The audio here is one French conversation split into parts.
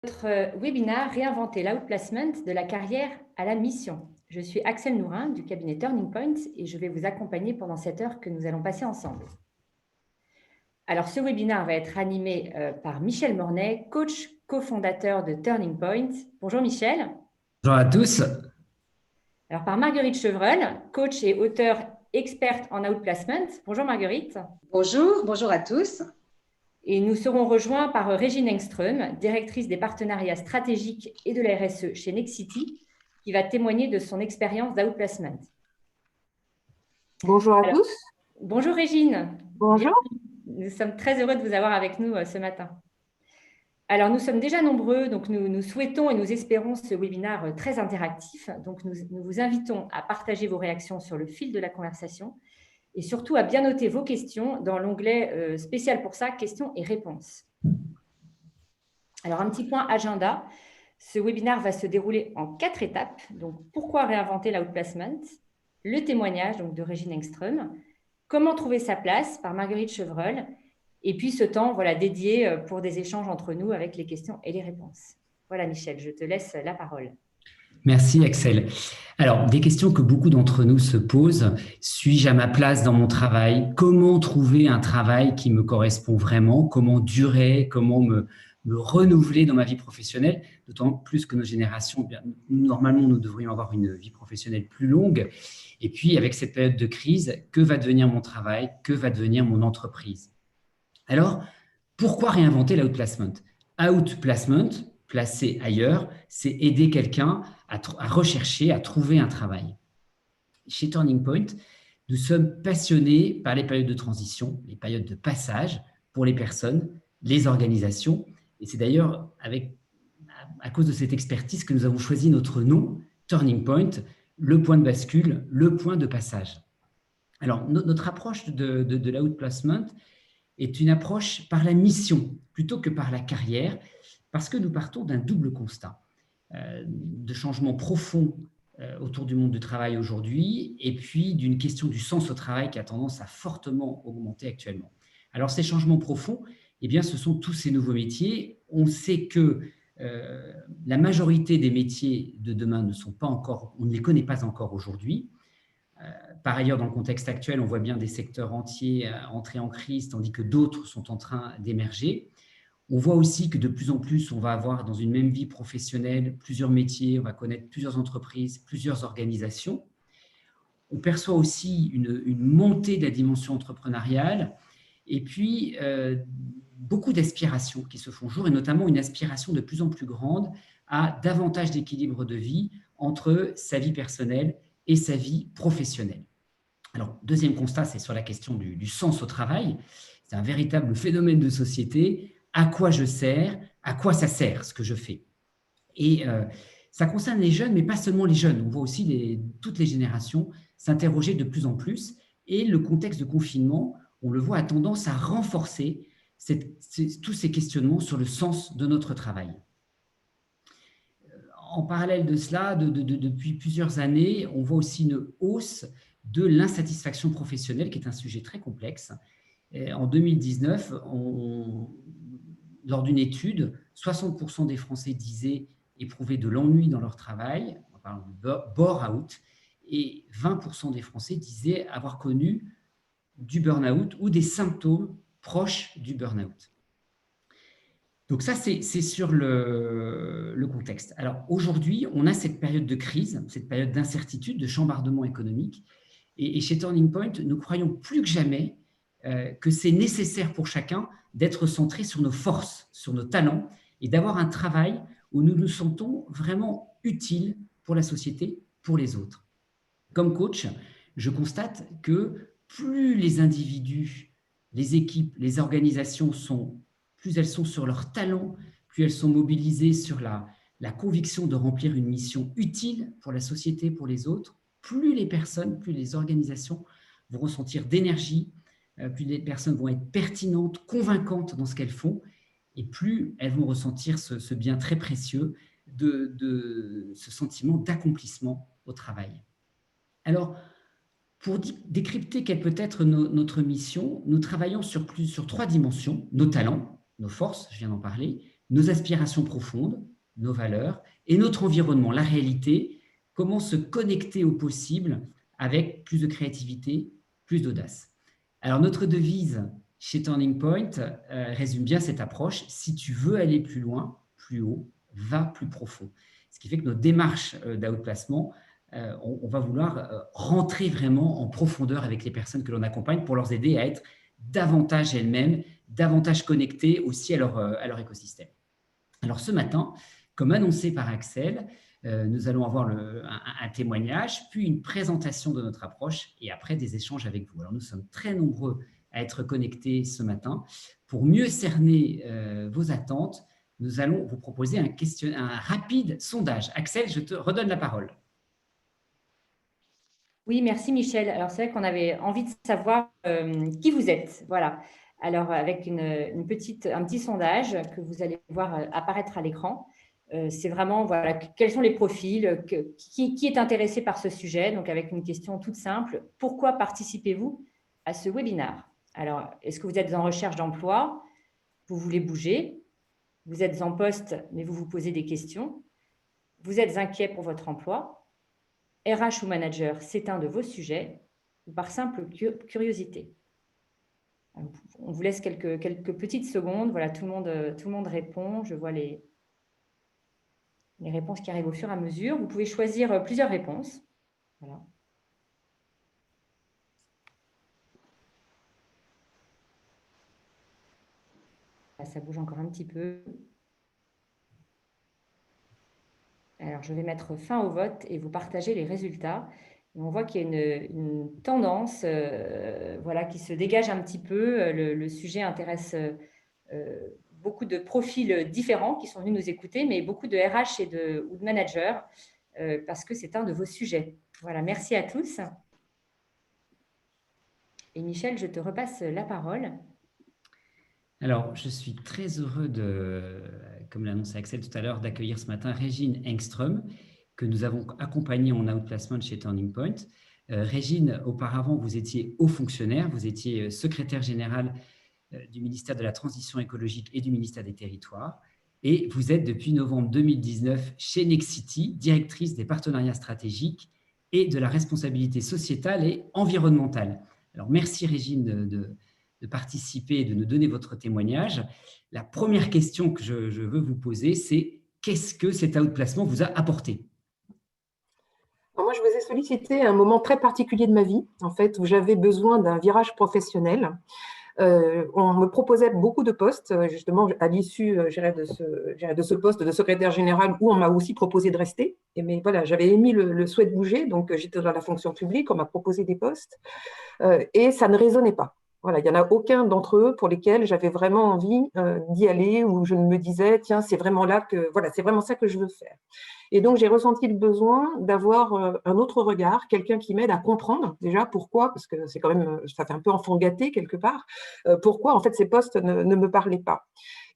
Notre webinaire Réinventer l'outplacement de la carrière à la mission. Je suis Axel Nourin du cabinet Turning Point et je vais vous accompagner pendant cette heure que nous allons passer ensemble. Alors, ce webinaire va être animé par Michel Mornay, coach cofondateur de Turning Point. Bonjour Michel. Bonjour à tous. Alors, par Marguerite Chevreul, coach et auteure experte en outplacement. Bonjour Marguerite. Bonjour, bonjour à tous. Et nous serons rejoints par Régine Engström, directrice des partenariats stratégiques et de la RSE chez Nexity, qui va témoigner de son expérience d'outplacement. Bonjour à Alors, tous. bonjour Régine. Bonjour. Bienvenue. Nous sommes très heureux de vous avoir avec nous ce matin. Alors, nous sommes déjà nombreux, donc nous souhaitons et nous espérons ce webinaire très interactif. Donc, nous vous invitons à partager vos réactions sur le fil de la conversation et surtout à bien noter vos questions dans l'onglet spécial pour ça, questions et réponses. Alors, un petit point agenda. Ce webinaire va se dérouler en 4 étapes. Donc, pourquoi réinventer l'outplacement? Le témoignage donc, de Régine Engström. Comment trouver sa place par Marguerite Chevreul. Et puis, ce temps dédié pour des échanges entre nous avec les questions et les réponses. Voilà, Michel, je te laisse la parole. Merci Axel. Alors, des questions que beaucoup d'entre nous se posent. Suis-je à ma place dans mon travail? Comment trouver un travail qui me correspond vraiment? Comment durer? Comment me renouveler dans ma vie professionnelle? D'autant plus que nos générations, bien, normalement, nous devrions avoir une vie professionnelle plus longue. Et puis, avec cette période de crise, que va devenir mon travail? Que va devenir mon entreprise? Alors, pourquoi réinventer l'outplacement? Outplacement, placer ailleurs, c'est aider quelqu'un à rechercher, à trouver un travail. Chez Turning Point, nous sommes passionnés par les périodes de transition, les périodes de passage pour les personnes, les organisations. Et c'est d'ailleurs à cause de cette expertise que nous avons choisi notre nom, Turning Point, le point de bascule, le point de passage. Alors, notre approche de l'outplacement est une approche par la mission plutôt que par la carrière, parce que nous partons d'un double constat de changement profond autour du monde du travail aujourd'hui, et puis d'une question du sens au travail qui a tendance à fortement augmenter actuellement. Alors ces changements profonds, eh bien, ce sont tous ces nouveaux métiers. On sait que la majorité des métiers de demain ne sont pas encore, on ne les connaît pas encore aujourd'hui. Par ailleurs, dans le contexte actuel, on voit bien des secteurs entiers entrer en crise, tandis que d'autres sont en train d'émerger. On voit aussi que de plus en plus, on va avoir dans une même vie professionnelle plusieurs métiers, on va connaître plusieurs entreprises, plusieurs organisations. On perçoit aussi une montée de la dimension entrepreneuriale et puis beaucoup d'aspirations qui se font jour, et notamment une aspiration de plus en plus grande à davantage d'équilibre de vie entre sa vie personnelle et sa vie professionnelle. Alors, deuxième constat, c'est sur la question du sens au travail. C'est un véritable phénomène de société. À quoi je sers? À quoi ça sert ce que je fais? Et ça concerne les jeunes, mais pas seulement les jeunes. On voit aussi toutes les générations s'interroger de plus en plus. Et le contexte de confinement, on le voit, a tendance à renforcer tous ces questionnements sur le sens de notre travail. En parallèle de cela, depuis plusieurs années, on voit aussi une hausse de l'insatisfaction professionnelle, qui est un sujet très complexe. En 2019, lors d'une étude, 60% des Français disaient éprouver de l'ennui dans leur travail, on parle de bore-out, et 20% des Français disaient avoir connu du burn-out ou des symptômes proches du burn-out. Donc ça, c'est sur le contexte. Alors aujourd'hui, on a cette période de crise, cette période d'incertitude, de chambardement économique. Et chez Turning Point, nous croyons plus que jamais que c'est nécessaire pour chacun d'être centré sur nos forces, sur nos talents, et d'avoir un travail où nous nous sentons vraiment utiles pour la société, pour les autres. Comme coach, je constate que plus les individus, les équipes, les organisations plus elles sont sur leur talent, plus elles sont mobilisées sur la conviction de remplir une mission utile pour la société, pour les autres, plus les personnes, plus les organisations vont ressentir d'énergie, plus les personnes vont être pertinentes, convaincantes dans ce qu'elles font, et plus elles vont ressentir ce bien très précieux de ce sentiment d'accomplissement au travail. Alors, pour décrypter quelle peut être notre mission, nous travaillons sur 3 dimensions: nos talents, nos forces, je viens d'en parler, nos aspirations profondes, nos valeurs et notre environnement, la réalité, comment se connecter au possible avec plus de créativité, plus d'audace. Alors, notre devise chez Turning Point résume bien cette approche. Si tu veux aller plus loin, plus haut, va plus profond. Ce qui fait que notre démarche d'outplacement, on va vouloir rentrer vraiment en profondeur avec les personnes que l'on accompagne pour leur aider à être davantage elles-mêmes, davantage connectées aussi à leur écosystème. Alors ce matin, comme annoncé par Axel, nous allons avoir un témoignage, puis une présentation de notre approche et après des échanges avec vous. Alors nous sommes très nombreux à être connectés ce matin. Pour mieux cerner vos attentes, nous allons vous proposer un rapide sondage. Axel, je te redonne la parole. Oui, merci Michel. Alors c'est vrai qu'on avait envie de savoir qui vous êtes. Voilà. Alors avec un petit sondage que vous allez voir apparaître à l'écran. C'est vraiment, voilà, quels sont les profils, qui est intéressé par ce sujet. Donc avec une question toute simple, pourquoi participez-vous à ce webinaire? Alors, est-ce que vous êtes en recherche d'emploi? Vous voulez bouger? Vous êtes en poste, mais vous vous posez des questions? Vous êtes inquiet pour votre emploi? RH ou manager, c'est un de vos sujets, ou par simple curiosité? On vous laisse quelques petites secondes. Voilà, tout le monde répond. Je vois les réponses qui arrivent au fur et à mesure. Vous pouvez choisir plusieurs réponses. Voilà. Là, ça bouge encore un petit peu. Alors, je vais mettre fin au vote et vous partager les résultats. Et on voit qu'il y a une tendance voilà, qui se dégage un petit peu. Le sujet intéresse beaucoup de profils différents qui sont venus nous écouter, mais beaucoup de RH ou de managers, parce que c'est un de vos sujets. Voilà, merci à tous. Et Michel, je te repasse la parole. Alors, je suis très heureux comme l'a annoncé Axel tout à l'heure, d'accueillir ce matin Régine Engström, que nous avons accompagnée en outplacement chez Turning Point. Régine, auparavant, vous étiez haut fonctionnaire, vous étiez secrétaire générale du ministère de la Transition écologique et du ministère des Territoires. Et vous êtes depuis novembre 2019 chez Nexity, directrice des partenariats stratégiques et de la responsabilité sociétale et environnementale. Alors, merci Régine de participer et de nous donner votre témoignage. La première question que je veux vous poser, c'est qu'est-ce que cet outplacement vous a apporté? Alors moi, je vous ai sollicité à un moment très particulier de ma vie, en fait, où j'avais besoin d'un virage professionnel. On me proposait beaucoup de postes, justement, à l'issue de ce poste de secrétaire général, où on m'a aussi proposé de rester. Mais voilà, j'avais émis le souhait de bouger, donc j'étais dans la fonction publique, on m'a proposé des postes, et ça ne résonnait pas. Voilà, il n'y en a aucun d'entre eux pour lesquels j'avais vraiment envie d'y aller, où je me disais, tiens, c'est vraiment c'est vraiment ça que je veux faire. Et donc, j'ai ressenti le besoin d'avoir un autre regard, quelqu'un qui m'aide à comprendre déjà pourquoi, parce que c'est quand même, ça fait un peu enfant gâté quelque part, pourquoi en fait ces postes ne me parlaient pas.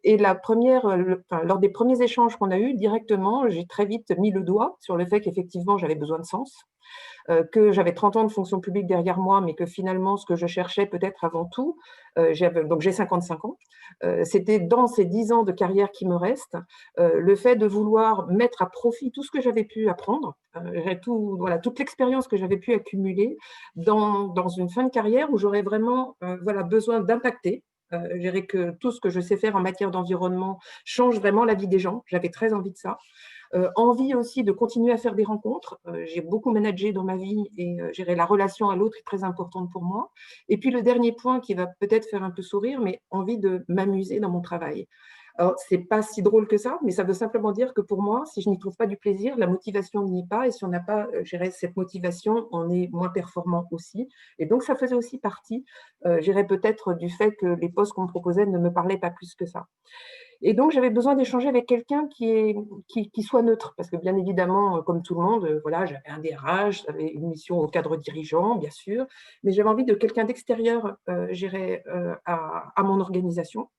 Et lors des premiers échanges qu'on a eus directement, j'ai très vite mis le doigt sur le fait qu'effectivement j'avais besoin de sens, que j'avais 30 ans de fonction publique derrière moi, mais que finalement, ce que je cherchais peut-être avant tout, donc j'ai 55 ans, c'était dans ces 10 ans de carrière qui me restent, le fait de vouloir mettre à profit tout ce que j'avais pu apprendre, toute l'expérience que j'avais pu accumuler dans une fin de carrière où j'aurais vraiment besoin d'impacter. Je dirais que tout ce que je sais faire en matière d'environnement change vraiment la vie des gens. J'avais très envie de ça. Envie aussi de continuer à faire des rencontres. J'ai beaucoup managé dans ma vie et gérer la relation à l'autre est très importante pour moi. Et puis le dernier point qui va peut-être faire un peu sourire, mais envie de m'amuser dans mon travail. Alors, c'est pas si drôle que ça, mais ça veut simplement dire que pour moi, si je n'y trouve pas du plaisir, la motivation n'y est pas. Et si on n'a pas cette motivation, on est moins performant aussi. Et donc, ça faisait aussi partie, peut-être du fait que les postes qu'on me proposait ne me parlaient pas plus que ça. Et donc, j'avais besoin d'échanger avec quelqu'un qui soit neutre, parce que bien évidemment, comme tout le monde, voilà, j'avais un DRH, j'avais une mission au cadre dirigeant, bien sûr, mais j'avais envie de quelqu'un d'extérieur, à mon organisation,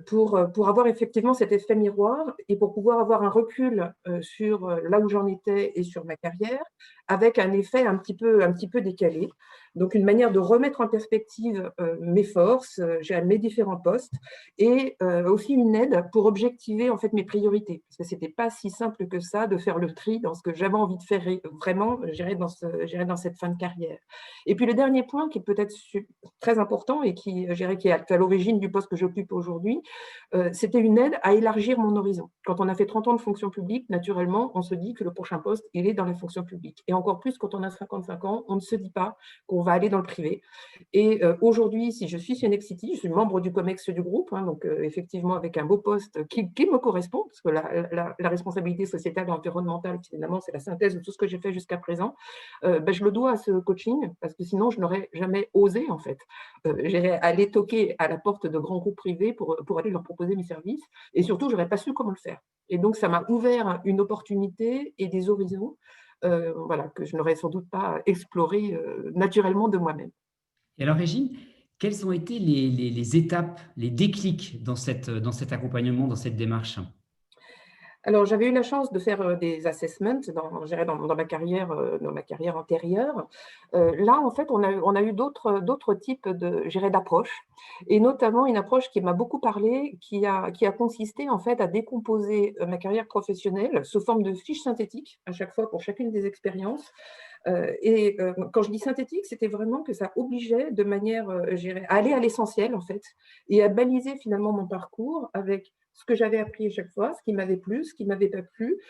pour avoir effectivement cet effet miroir et pour pouvoir avoir un recul sur là où j'en étais et sur ma carrière, avec un effet un petit peu décalé. Donc, une manière de remettre en perspective mes forces, mes différents postes, et aussi une aide pour objectiver en fait mes priorités. Parce que ce n'était pas si simple que ça de faire le tri dans ce que j'avais envie de faire vraiment, dans cette fin de carrière. Et puis, le dernier point qui est peut-être très important et qui est à l'origine du poste que j'occupe aujourd'hui, c'était une aide à élargir mon horizon. Quand on a fait 30 ans de fonction publique, naturellement, on se dit que le prochain poste, il est dans la fonction publique. Et encore plus, quand on a 55 ans, on ne se dit pas qu'on va aller dans le privé. Et aujourd'hui, si je suis chez Nexity, je suis membre du COMEX du groupe, hein, donc effectivement avec un beau poste qui me correspond, parce que la responsabilité sociétale et environnementale, finalement, c'est la synthèse de tout ce que j'ai fait jusqu'à présent. Je le dois à ce coaching, parce que sinon, je n'aurais jamais osé, en fait. J'irais aller toquer à la porte de grands groupes privés pour aller leur proposer mes services, et surtout, je n'aurais pas su comment le faire. Et donc, ça m'a ouvert une opportunité et des horizons voilà, que je n'aurais sans doute pas exploré naturellement de moi-même. Et alors, Régine, quelles ont été les étapes, les déclics dans cet accompagnement, dans cette démarche? Alors, j'avais eu la chance de faire des assessments dans ma carrière antérieure. Là, en fait, on a eu d'autres types d'approches, et notamment une approche qui m'a beaucoup parlé, qui a consisté en fait à décomposer ma carrière professionnelle sous forme de fiches synthétiques à chaque fois pour chacune des expériences. Quand je dis synthétique, c'était vraiment que ça obligeait de manière, à aller à l'essentiel en fait, et à baliser finalement mon parcours avec ce que j'avais appris à chaque fois, ce qui m'avait plu, ce qui ne m'avait pas plu,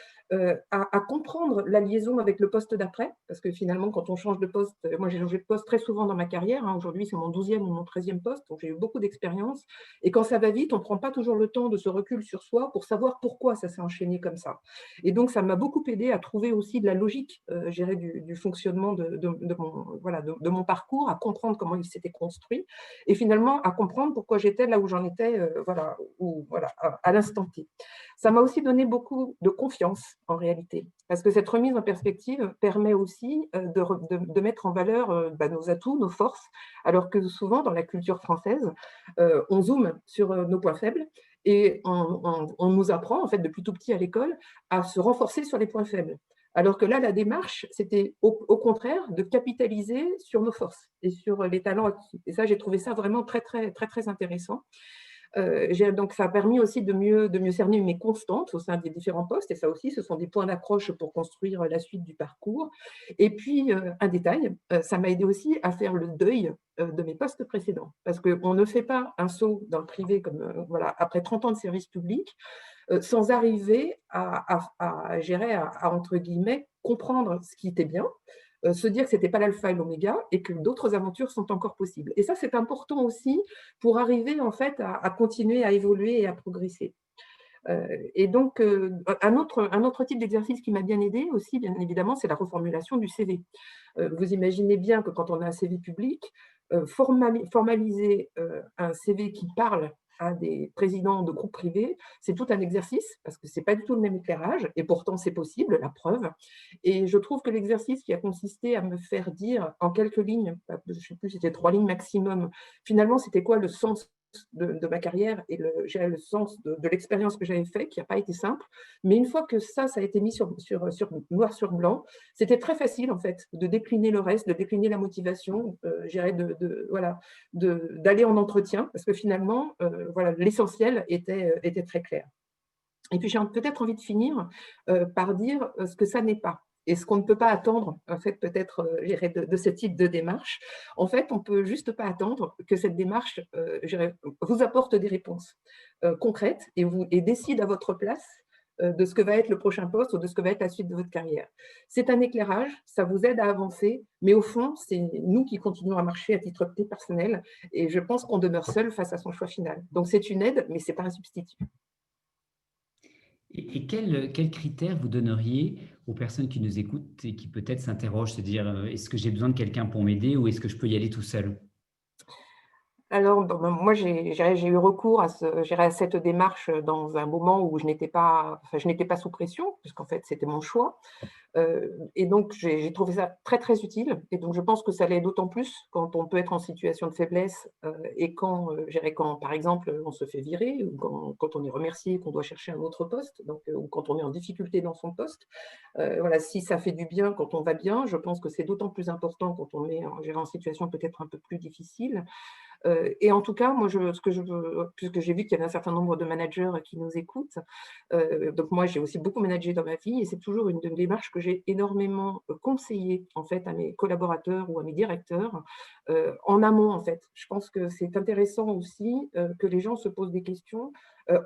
à comprendre la liaison avec le poste d'après, parce que finalement, quand on change de poste, moi j'ai changé de poste très souvent dans ma carrière, hein, aujourd'hui c'est mon 12e ou mon 13e poste, donc j'ai eu beaucoup d'expérience, et quand ça va vite, on ne prend pas toujours le temps de se recul sur soi pour savoir pourquoi ça s'est enchaîné comme ça. Et donc ça m'a beaucoup aidé à trouver aussi de la logique du fonctionnement de mon parcours, à comprendre comment il s'était construit, et finalement à comprendre pourquoi j'étais là où j'en étais à l'instant T. Ça m'a aussi donné beaucoup de confiance en réalité, parce que cette remise en perspective permet aussi de mettre en valeur nos atouts, nos forces, alors que souvent dans la culture française, on zoome sur nos points faibles, et on nous apprend en fait depuis tout petit à l'école à se renforcer sur les points faibles. Alors que là, la démarche, c'était au contraire de capitaliser sur nos forces et sur les talents acquis. Et ça, j'ai trouvé ça vraiment très, très, très, très intéressant. Donc, ça a permis aussi de mieux cerner mes constantes au sein des différents postes. Et ça aussi, ce sont des points d'accroche pour construire la suite du parcours. Et puis, un détail, ça m'a aidé aussi à faire le deuil de mes postes précédents. Parce qu'on ne fait pas un saut dans le privé comme, après 30 ans de service public, sans arriver entre guillemets, comprendre ce qui était bien, se dire que ce n'était pas l'alpha et l'oméga et que d'autres aventures sont encore possibles. Et ça, c'est important aussi pour arriver en fait à continuer à évoluer et à progresser. Et donc, un autre type d'exercice qui m'a bien aidé aussi, bien évidemment, c'est la reformulation du CV. Vous imaginez bien que quand on a un CV public, formaliser un CV qui parle à des présidents de groupes privés, c'est tout un exercice parce que ce n'est pas du tout le même éclairage, et pourtant c'est possible, la preuve. Et je trouve que l'exercice qui a consisté à me faire dire en quelques lignes, je ne sais plus, c'était 3 lignes maximum, finalement c'était quoi le sens de ma carrière et le sens de l'expérience que j'avais faite, qui n'a pas été simple. Mais une fois que ça a été mis sur noir sur blanc, c'était très facile en fait de décliner le reste, de décliner la motivation, d'aller en entretien, parce que finalement, l'essentiel était très clair. Et puis j'ai peut-être envie de finir par dire ce que ça n'est pas. Et ce qu'on ne peut pas attendre, en fait, peut-être de ce type de démarche. En fait, on ne peut juste pas attendre que cette démarche vous apporte des réponses concrètes et décide à votre place de ce que va être le prochain poste ou de ce que va être la suite de votre carrière. C'est un éclairage, ça vous aide à avancer, mais au fond, c'est nous qui continuons à marcher à titre personnel, et je pense qu'on demeure seul face à son choix final. Donc c'est une aide, mais ce n'est pas un substitut. Et quels critères vous donneriez aux personnes qui nous écoutent et qui peut-être s'interrogent, se dire est-ce que j'ai besoin de quelqu'un pour m'aider ou est-ce que je peux y aller tout seul? Alors, moi, j'ai eu recours à cette démarche dans un moment où je n'étais pas, enfin, je n'étais pas sous pression, puisqu'en fait, c'était mon choix. Et donc, j'ai trouvé ça très, très utile. Et donc, je pense que ça l'est d'autant plus quand on peut être en situation de faiblesse et quand, je dirais, quand, par exemple, on se fait virer ou quand on est remercié, qu'on doit chercher un autre poste, donc, ou quand on est en difficulté dans son poste. Voilà, si ça fait du bien quand on va bien, je pense que c'est d'autant plus important quand on est je dirais, en situation peut-être un peu plus difficile. Et en tout cas, moi, ce que je veux, puisque j'ai vu qu'il y avait un certain nombre de managers qui nous écoutent, donc moi, j'ai aussi beaucoup managé dans ma vie et c'est toujours une démarche que j'ai énormément conseillée en fait à mes collaborateurs ou à mes directeurs en amont en fait. Je pense que c'est intéressant aussi que les gens se posent des questions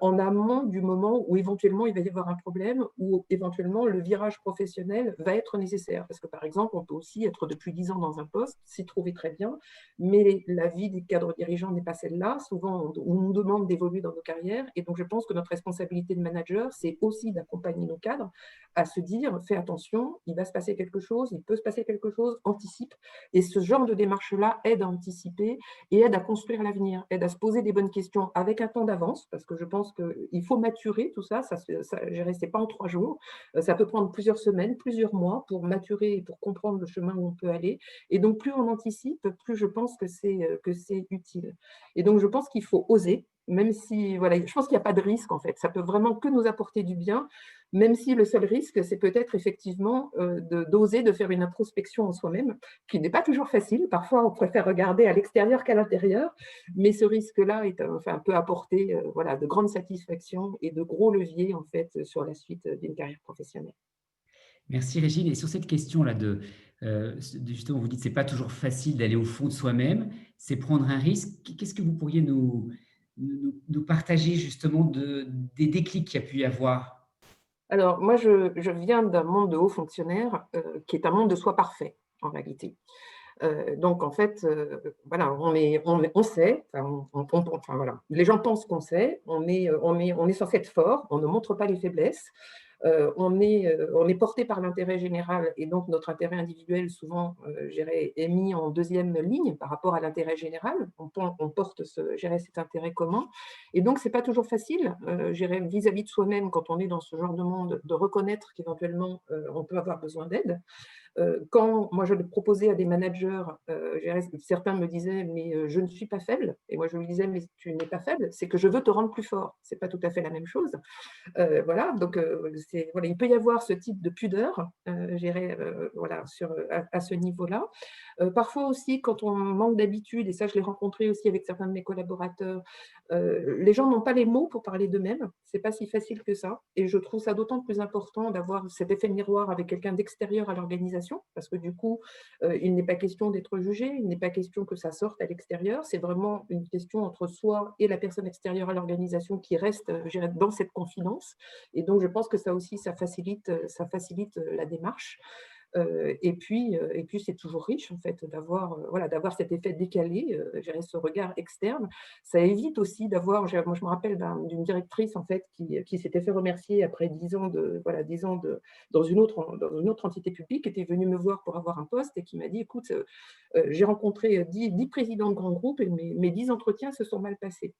en amont du moment où éventuellement il va y avoir un problème ou éventuellement le virage professionnel va être nécessaire. Parce que par exemple, on peut aussi être depuis 10 ans dans un poste, s'y trouver très bien, mais la vie des cadres dirigeants n'est pas celle-là. Souvent, on nous demande d'évoluer dans nos carrières. Et donc, je pense que notre responsabilité de manager, c'est aussi d'accompagner nos cadres à se dire, fais attention, il va se passer quelque chose, il peut se passer quelque chose, anticipe. Et ce genre de démarche-là aide à anticiper et aide à construire l'avenir, aide à se poser des bonnes questions avec un temps d'avance, parce que je pense qu'il faut maturer tout ça. Je restais pas en 3 jours. Ça peut prendre plusieurs semaines, plusieurs mois pour maturer et pour comprendre le chemin où on peut aller. Et donc, plus on anticipe, plus je pense que c'est utile. Et donc, je pense qu'il faut oser, même si, voilà, je pense qu'il n'y a pas de risque, en fait. Ça peut vraiment que nous apporter du bien, même si le seul risque, c'est peut-être effectivement d'oser, de faire une introspection en soi-même, qui n'est pas toujours facile. Parfois, on préfère regarder à l'extérieur qu'à l'intérieur, mais ce risque-là enfin, peut apporter voilà, de grandes satisfactions et de gros leviers, en fait, sur la suite d'une carrière professionnelle. Merci Régine. Et sur cette question-là justement, vous dites que ce n'est pas toujours facile d'aller au fond de soi-même, c'est prendre un risque. Qu'est-ce que vous pourriez nous partager justement des déclics qu'il y a pu y avoir? Alors, moi, je viens d'un monde de hauts fonctionnaires qui est un monde de soi parfait, en réalité. Donc, en fait, voilà, on sait, enfin, voilà, les gens pensent qu'on sait, on est censé être fort, on ne montre pas les faiblesses, on est porté par l'intérêt général et donc notre intérêt individuel, souvent, je dirais, est mis en deuxième ligne par rapport à l'intérêt général. On porte je dirais, cet intérêt commun. Et donc, ce n'est pas toujours facile, je dirais, vis-à-vis de soi-même, quand on est dans ce genre de monde, de reconnaître qu'éventuellement, on peut avoir besoin d'aide. Quand moi je le proposais à des managers, certains me disaient: «Mais je ne suis pas faible» et moi je lui disais: «Mais tu n'es pas faible, c'est que je veux te rendre plus fort». C'est pas tout à fait la même chose. Voilà, donc voilà, il peut y avoir ce type de pudeur, je dirais, voilà, à ce niveau-là. Parfois aussi, quand on manque d'habitude, et ça je l'ai rencontré aussi avec certains de mes collaborateurs, les gens n'ont pas les mots pour parler d'eux-mêmes. C'est pas si facile que ça et je trouve ça d'autant plus important d'avoir cet effet miroir avec quelqu'un d'extérieur à l'organisation parce que du coup, il n'est pas question d'être jugé, il n'est pas question que ça sorte à l'extérieur. C'est vraiment une question entre soi et la personne extérieure à l'organisation qui reste, je dirais, dans cette confidence et donc je pense que ça aussi, ça facilite la démarche. Et puis c'est toujours riche en fait d'avoir voilà, d'avoir cet effet décalé, je dirais ce regard externe. Ça évite aussi d'avoir moi je me rappelle d'une directrice en fait qui s'était fait remercier après 10 ans voilà, 10 ans dans une autre entité publique, qui était venue me voir pour avoir un poste et qui m'a dit: «Écoute, j'ai rencontré 10 présidents de grands groupes et mes 10 entretiens se sont mal passés».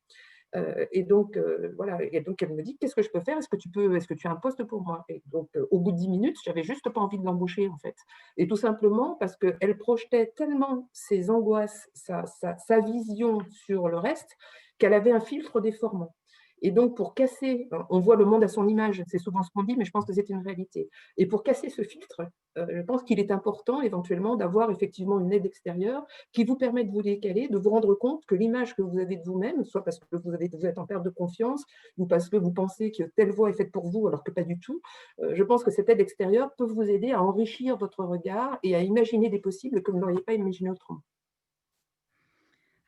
Et donc, voilà, et donc elle me dit: «Qu'est-ce que je peux faire? Est-ce que tu as un poste pour moi?» Et donc, au bout de 10 minutes, j'avais juste pas envie de l'embaucher, en fait. Et tout simplement parce qu'elle projetait tellement ses angoisses, sa vision sur le reste, qu'elle avait un filtre déformant. Et donc pour casser on voit le monde à son image, c'est souvent ce qu'on dit, mais je pense que c'est une réalité. Et pour casser ce filtre, je pense qu'il est important éventuellement d'avoir effectivement une aide extérieure qui vous permet de vous décaler, de vous rendre compte que l'image que vous avez de vous-même, soit parce que vous êtes en perte de confiance ou parce que vous pensez que telle voie est faite pour vous alors que pas du tout, je pense que cette aide extérieure peut vous aider à enrichir votre regard et à imaginer des possibles que vous n'auriez pas imaginé autrement.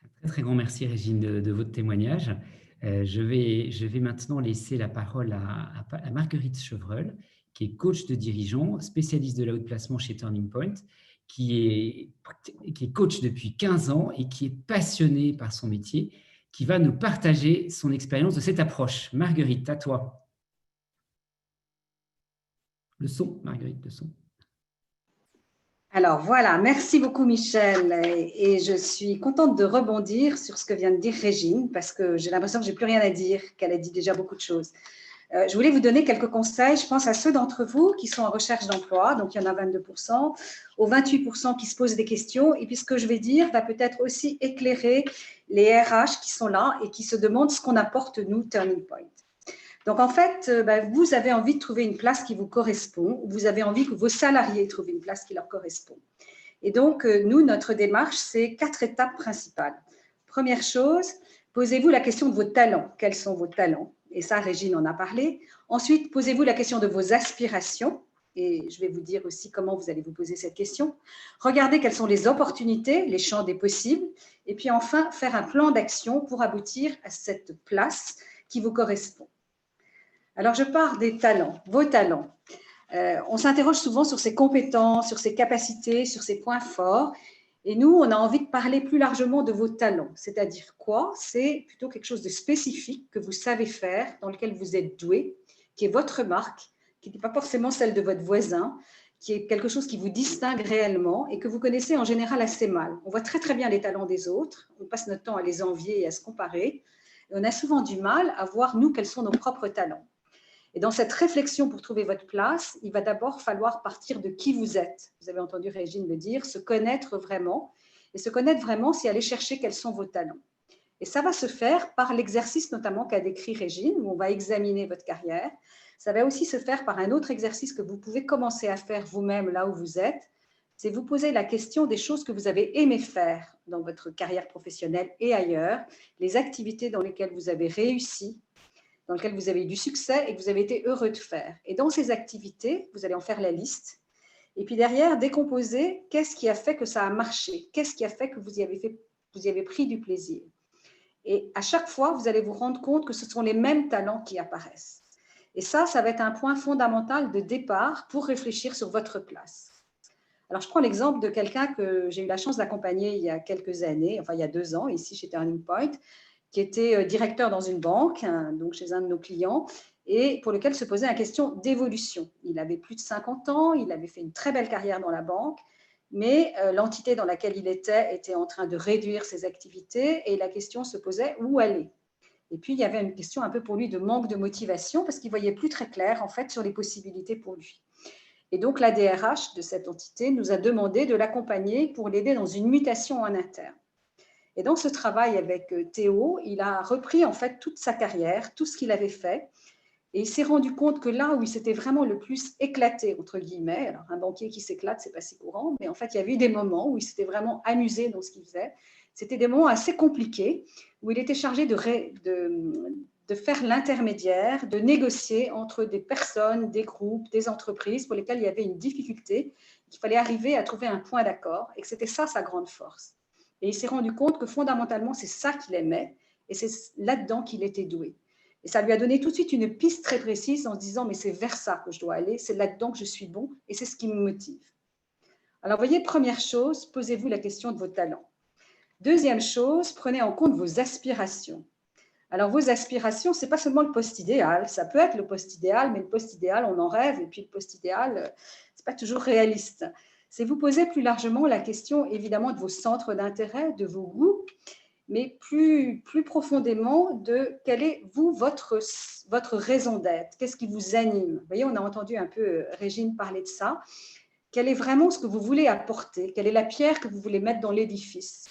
Un très, très grand merci Régine de votre témoignage. Je vais maintenant laisser la parole à Marguerite Chevreul, qui est coach de dirigeants, spécialiste de la haute placement chez Turning Point, qui est coach depuis 15 ans et qui est passionnée par son métier, qui va nous partager son expérience de cette approche. Marguerite, à toi. Le son, Marguerite, le son. Alors voilà, merci beaucoup Michel. Et je suis contente de rebondir sur ce que vient de dire Régine, parce que j'ai l'impression que j'ai plus rien à dire, qu'elle a dit déjà beaucoup de choses. Je voulais vous donner quelques conseils. Je pense à ceux d'entre vous qui sont en recherche d'emploi, donc il y en a 22%, aux 28% qui se posent des questions. Et puis ce que je vais dire va peut-être aussi éclairer les RH qui sont là et qui se demandent ce qu'on apporte, nous, Turning Point. Donc en fait, vous avez envie de trouver une place qui vous correspond, vous avez envie que vos salariés trouvent une place qui leur correspond. Et donc, nous, notre démarche, c'est 4 étapes principales. Première chose, posez-vous la question de vos talents. Quels sont vos talents? Et ça, Régine en a parlé. Ensuite, posez-vous la question de vos aspirations. Et je vais vous dire aussi comment vous allez vous poser cette question. Regardez quelles sont les opportunités, les champs des possibles. Et puis enfin, faire un plan d'action pour aboutir à cette place qui vous correspond. Alors, je pars des talents, vos talents. On s'interroge souvent sur ses compétences, sur ses capacités, sur ses points forts. Et nous, on a envie de parler plus largement de vos talents. C'est-à-dire quoi? C'est plutôt quelque chose de spécifique que vous savez faire, dans lequel vous êtes doué, qui est votre marque, qui n'est pas forcément celle de votre voisin, qui est quelque chose qui vous distingue réellement et que vous connaissez en général assez mal. On voit très très bien les talents des autres, on passe notre temps à les envier et à se comparer. Et on a souvent du mal à voir, nous, quels sont nos propres talents. Et dans cette réflexion pour trouver votre place, il va d'abord falloir partir de qui vous êtes. Vous avez entendu Régine le dire, se connaître vraiment. Et se connaître vraiment, c'est aller chercher quels sont vos talents. Et ça va se faire par l'exercice notamment qu'a décrit Régine, où on va examiner votre carrière. Ça va aussi se faire par un autre exercice que vous pouvez commencer à faire vous-même là où vous êtes. C'est vous poser la question des choses que vous avez aimé faire dans votre carrière professionnelle et ailleurs, les activités dans lesquelles vous avez réussi, dans lequel vous avez eu du succès et que vous avez été heureux de faire. Et dans ces activités, vous allez en faire la liste. Et puis derrière, décomposer qu'est-ce qui a fait que ça a marché, qu'est-ce qui a fait que vous y avez pris du plaisir. Et à chaque fois, vous allez vous rendre compte que ce sont les mêmes talents qui apparaissent. Et ça va être un point fondamental de départ pour réfléchir sur votre place. Alors, je prends l'exemple de quelqu'un que j'ai eu la chance d'accompagner il y a quelques années, enfin il y a 2 ans, ici chez Turning Point, qui était directeur dans une banque, donc chez un de nos clients, et pour lequel se posait la question d'évolution. Il avait plus de 50 ans, il avait fait une très belle carrière dans la banque, mais l'entité dans laquelle il était en train de réduire ses activités et la question se posait où aller. Et puis, il y avait une question un peu pour lui de manque de motivation parce qu'il ne voyait plus très clair en fait sur les possibilités pour lui. Et donc, la DRH de cette entité nous a demandé de l'accompagner pour l'aider dans une mutation en interne. Et dans ce travail avec Théo, il a repris en fait toute sa carrière, tout ce qu'il avait fait, et il s'est rendu compte que là où il s'était vraiment le plus éclaté, entre guillemets, alors un banquier qui s'éclate, c'est pas si courant, mais en fait, il y avait eu des moments où il s'était vraiment amusé dans ce qu'il faisait. C'était des moments assez compliqués, où il était chargé de faire l'intermédiaire, de négocier entre des personnes, des groupes, des entreprises pour lesquelles il y avait une difficulté, qu'il fallait arriver à trouver un point d'accord, et que c'était ça sa grande force. Et il s'est rendu compte que fondamentalement, c'est ça qu'il aimait et c'est là-dedans qu'il était doué. Et ça lui a donné tout de suite une piste très précise en se disant, mais c'est vers ça que je dois aller, c'est là-dedans que je suis bon et c'est ce qui me motive. Alors, vous voyez, première chose, posez-vous la question de vos talents. Deuxième chose, prenez en compte vos aspirations. Alors, vos aspirations, ce n'est pas seulement le poste idéal, ça peut être le poste idéal, mais le poste idéal, on en rêve, et puis le poste idéal, ce n'est pas toujours réaliste. C'est vous poser plus largement la question, évidemment, de vos centres d'intérêt, de vos goûts, mais plus profondément de quelle est, vous, votre raison d'être, qu'est-ce qui vous anime. Vous voyez, on a entendu un peu Régine parler de ça. Quel est vraiment ce que vous voulez apporter? Quelle est la pierre que vous voulez mettre dans l'édifice?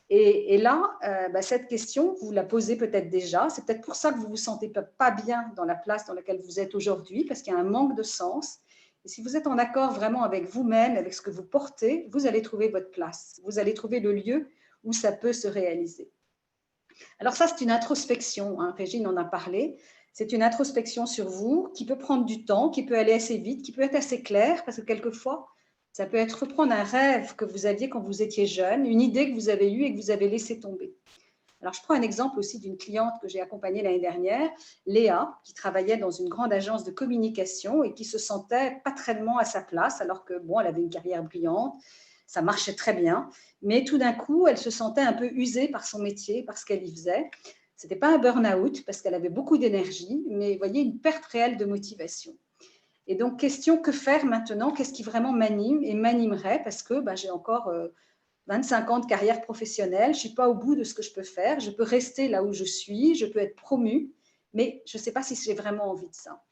Et là, cette question, vous la posez peut-être déjà. C'est peut-être pour ça que vous ne vous sentez pas bien dans la place dans laquelle vous êtes aujourd'hui, parce qu'il y a un manque de sens. Et si vous êtes en accord vraiment avec vous-même, avec ce que vous portez, vous allez trouver votre place. Vous allez trouver le lieu où ça peut se réaliser. Alors ça, c'est une introspection. Régine en a parlé. C'est une introspection sur vous qui peut prendre du temps, qui peut aller assez vite, qui peut être assez claire, parce que quelquefois, ça peut être reprendre un rêve que vous aviez quand vous étiez jeune, une idée que vous avez eue et que vous avez laissé tomber. Alors, je prends un exemple aussi d'une cliente que j'ai accompagnée l'année dernière, Léa, qui travaillait dans une grande agence de communication et qui se sentait pas très à sa place, alors que, bon, elle avait une carrière brillante, ça marchait très bien, mais tout d'un coup, elle se sentait un peu usée par son métier, par ce qu'elle y faisait. Ce n'était pas un burn-out parce qu'elle avait beaucoup d'énergie, mais vous voyez, une perte réelle de motivation. Et donc, question, que faire maintenant? Qu'est-ce qui vraiment m'anime et m'animerait? Parce que j'ai encore 25 ans de carrière professionnelle, je ne suis pas au bout de ce que je peux faire, je peux rester là où je suis, je peux être promue, mais je ne sais pas si j'ai vraiment envie de ça.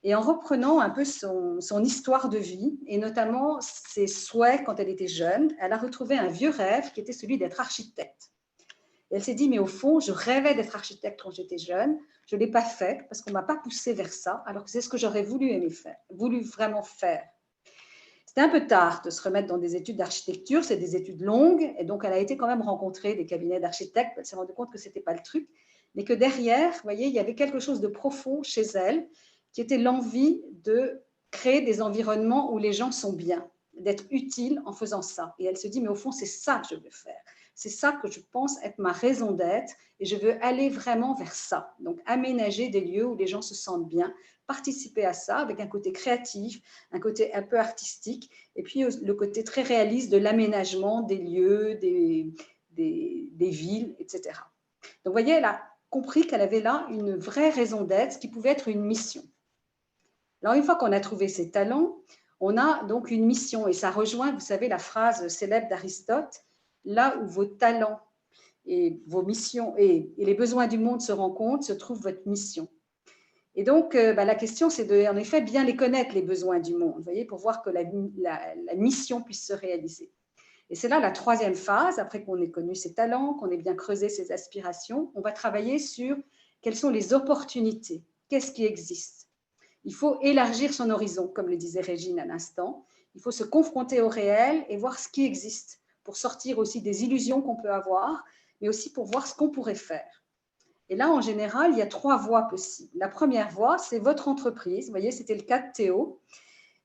Et en reprenant un peu son histoire de vie, et notamment ses souhaits quand elle était jeune, elle a retrouvé un vieux rêve qui était celui d'être architecte. Et elle s'est dit, mais au fond, je rêvais d'être architecte quand j'étais jeune, je ne l'ai pas fait parce qu'on ne m'a pas poussée vers ça, alors que c'est ce que j'aurais voulu vraiment faire. C'était un peu tard de se remettre dans des études d'architecture, c'est des études longues, et donc elle a été quand même rencontrer des cabinets d'architectes, elle s'est rendue compte que ce n'était pas le truc, mais que derrière, vous voyez, il y avait quelque chose de profond chez elle, qui était l'envie de créer des environnements où les gens sont bien, d'être utile en faisant ça. Et elle se dit, mais au fond, c'est ça que je veux faire. C'est ça que je pense être ma raison d'être, et je veux aller vraiment vers ça. Donc, aménager des lieux où les gens se sentent bien, participer à ça avec un côté créatif, un côté un peu artistique, et puis le côté très réaliste de l'aménagement des lieux, des villes, etc. Donc, vous voyez, elle a compris qu'elle avait là une vraie raison d'être, ce qui pouvait être une mission. Alors, une fois qu'on a trouvé ses talents, on a donc une mission, et ça rejoint, vous savez, la phrase célèbre d'Aristote, là où vos talents et vos missions et les besoins du monde se rencontrent, se trouve votre mission. Et donc, la question, c'est de, en effet, bien les connaître, les besoins du monde, vous voyez, pour voir que la mission puisse se réaliser. Et c'est là la troisième phase, après qu'on ait connu ses talents, qu'on ait bien creusé ses aspirations, on va travailler sur quelles sont les opportunités, qu'est-ce qui existe. Il faut élargir son horizon, comme le disait Régine à l'instant. Il faut se confronter au réel et voir ce qui existe, pour sortir aussi des illusions qu'on peut avoir, mais aussi pour voir ce qu'on pourrait faire. Et là, en général, il y a 3 voies possibles. La première voie, c'est votre entreprise. Vous voyez, c'était le cas de Théo.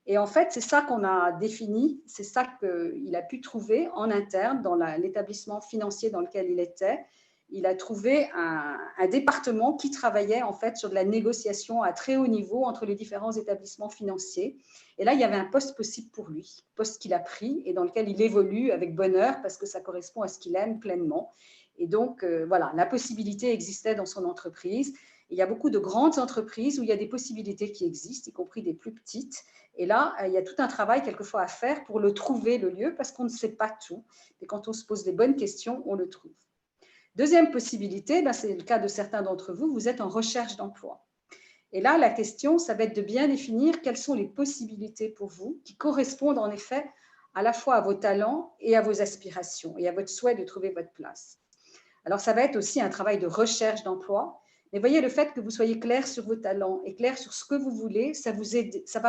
Et en fait, c'est ça qu'on a défini, c'est ça qu'il a pu trouver en interne dans l'établissement financier dans lequel il était. Il a trouvé un département qui travaillait en fait sur de la négociation à très haut niveau entre les différents établissements financiers. Et là, il y avait un poste possible pour lui, poste qu'il a pris et dans lequel il évolue avec bonheur parce que ça correspond à ce qu'il aime pleinement. Et donc, voilà, la possibilité existait dans son entreprise. Et il y a beaucoup de grandes entreprises où il y a des possibilités qui existent, y compris des plus petites. Et là, il y a tout un travail quelquefois à faire pour le trouver, le lieu, parce qu'on ne sait pas tout. Et quand on se pose les bonnes questions, on le trouve. Deuxième possibilité, c'est le cas de certains d'entre vous, vous êtes en recherche d'emploi. Et là, la question, ça va être de bien définir quelles sont les possibilités pour vous qui correspondent en effet à la fois à vos talents et à vos aspirations et à votre souhait de trouver votre place. Alors, ça va être aussi un travail de recherche d'emploi. Mais voyez, le fait que vous soyez clair sur vos talents et clair sur ce que vous voulez, ça va vous aider. Ça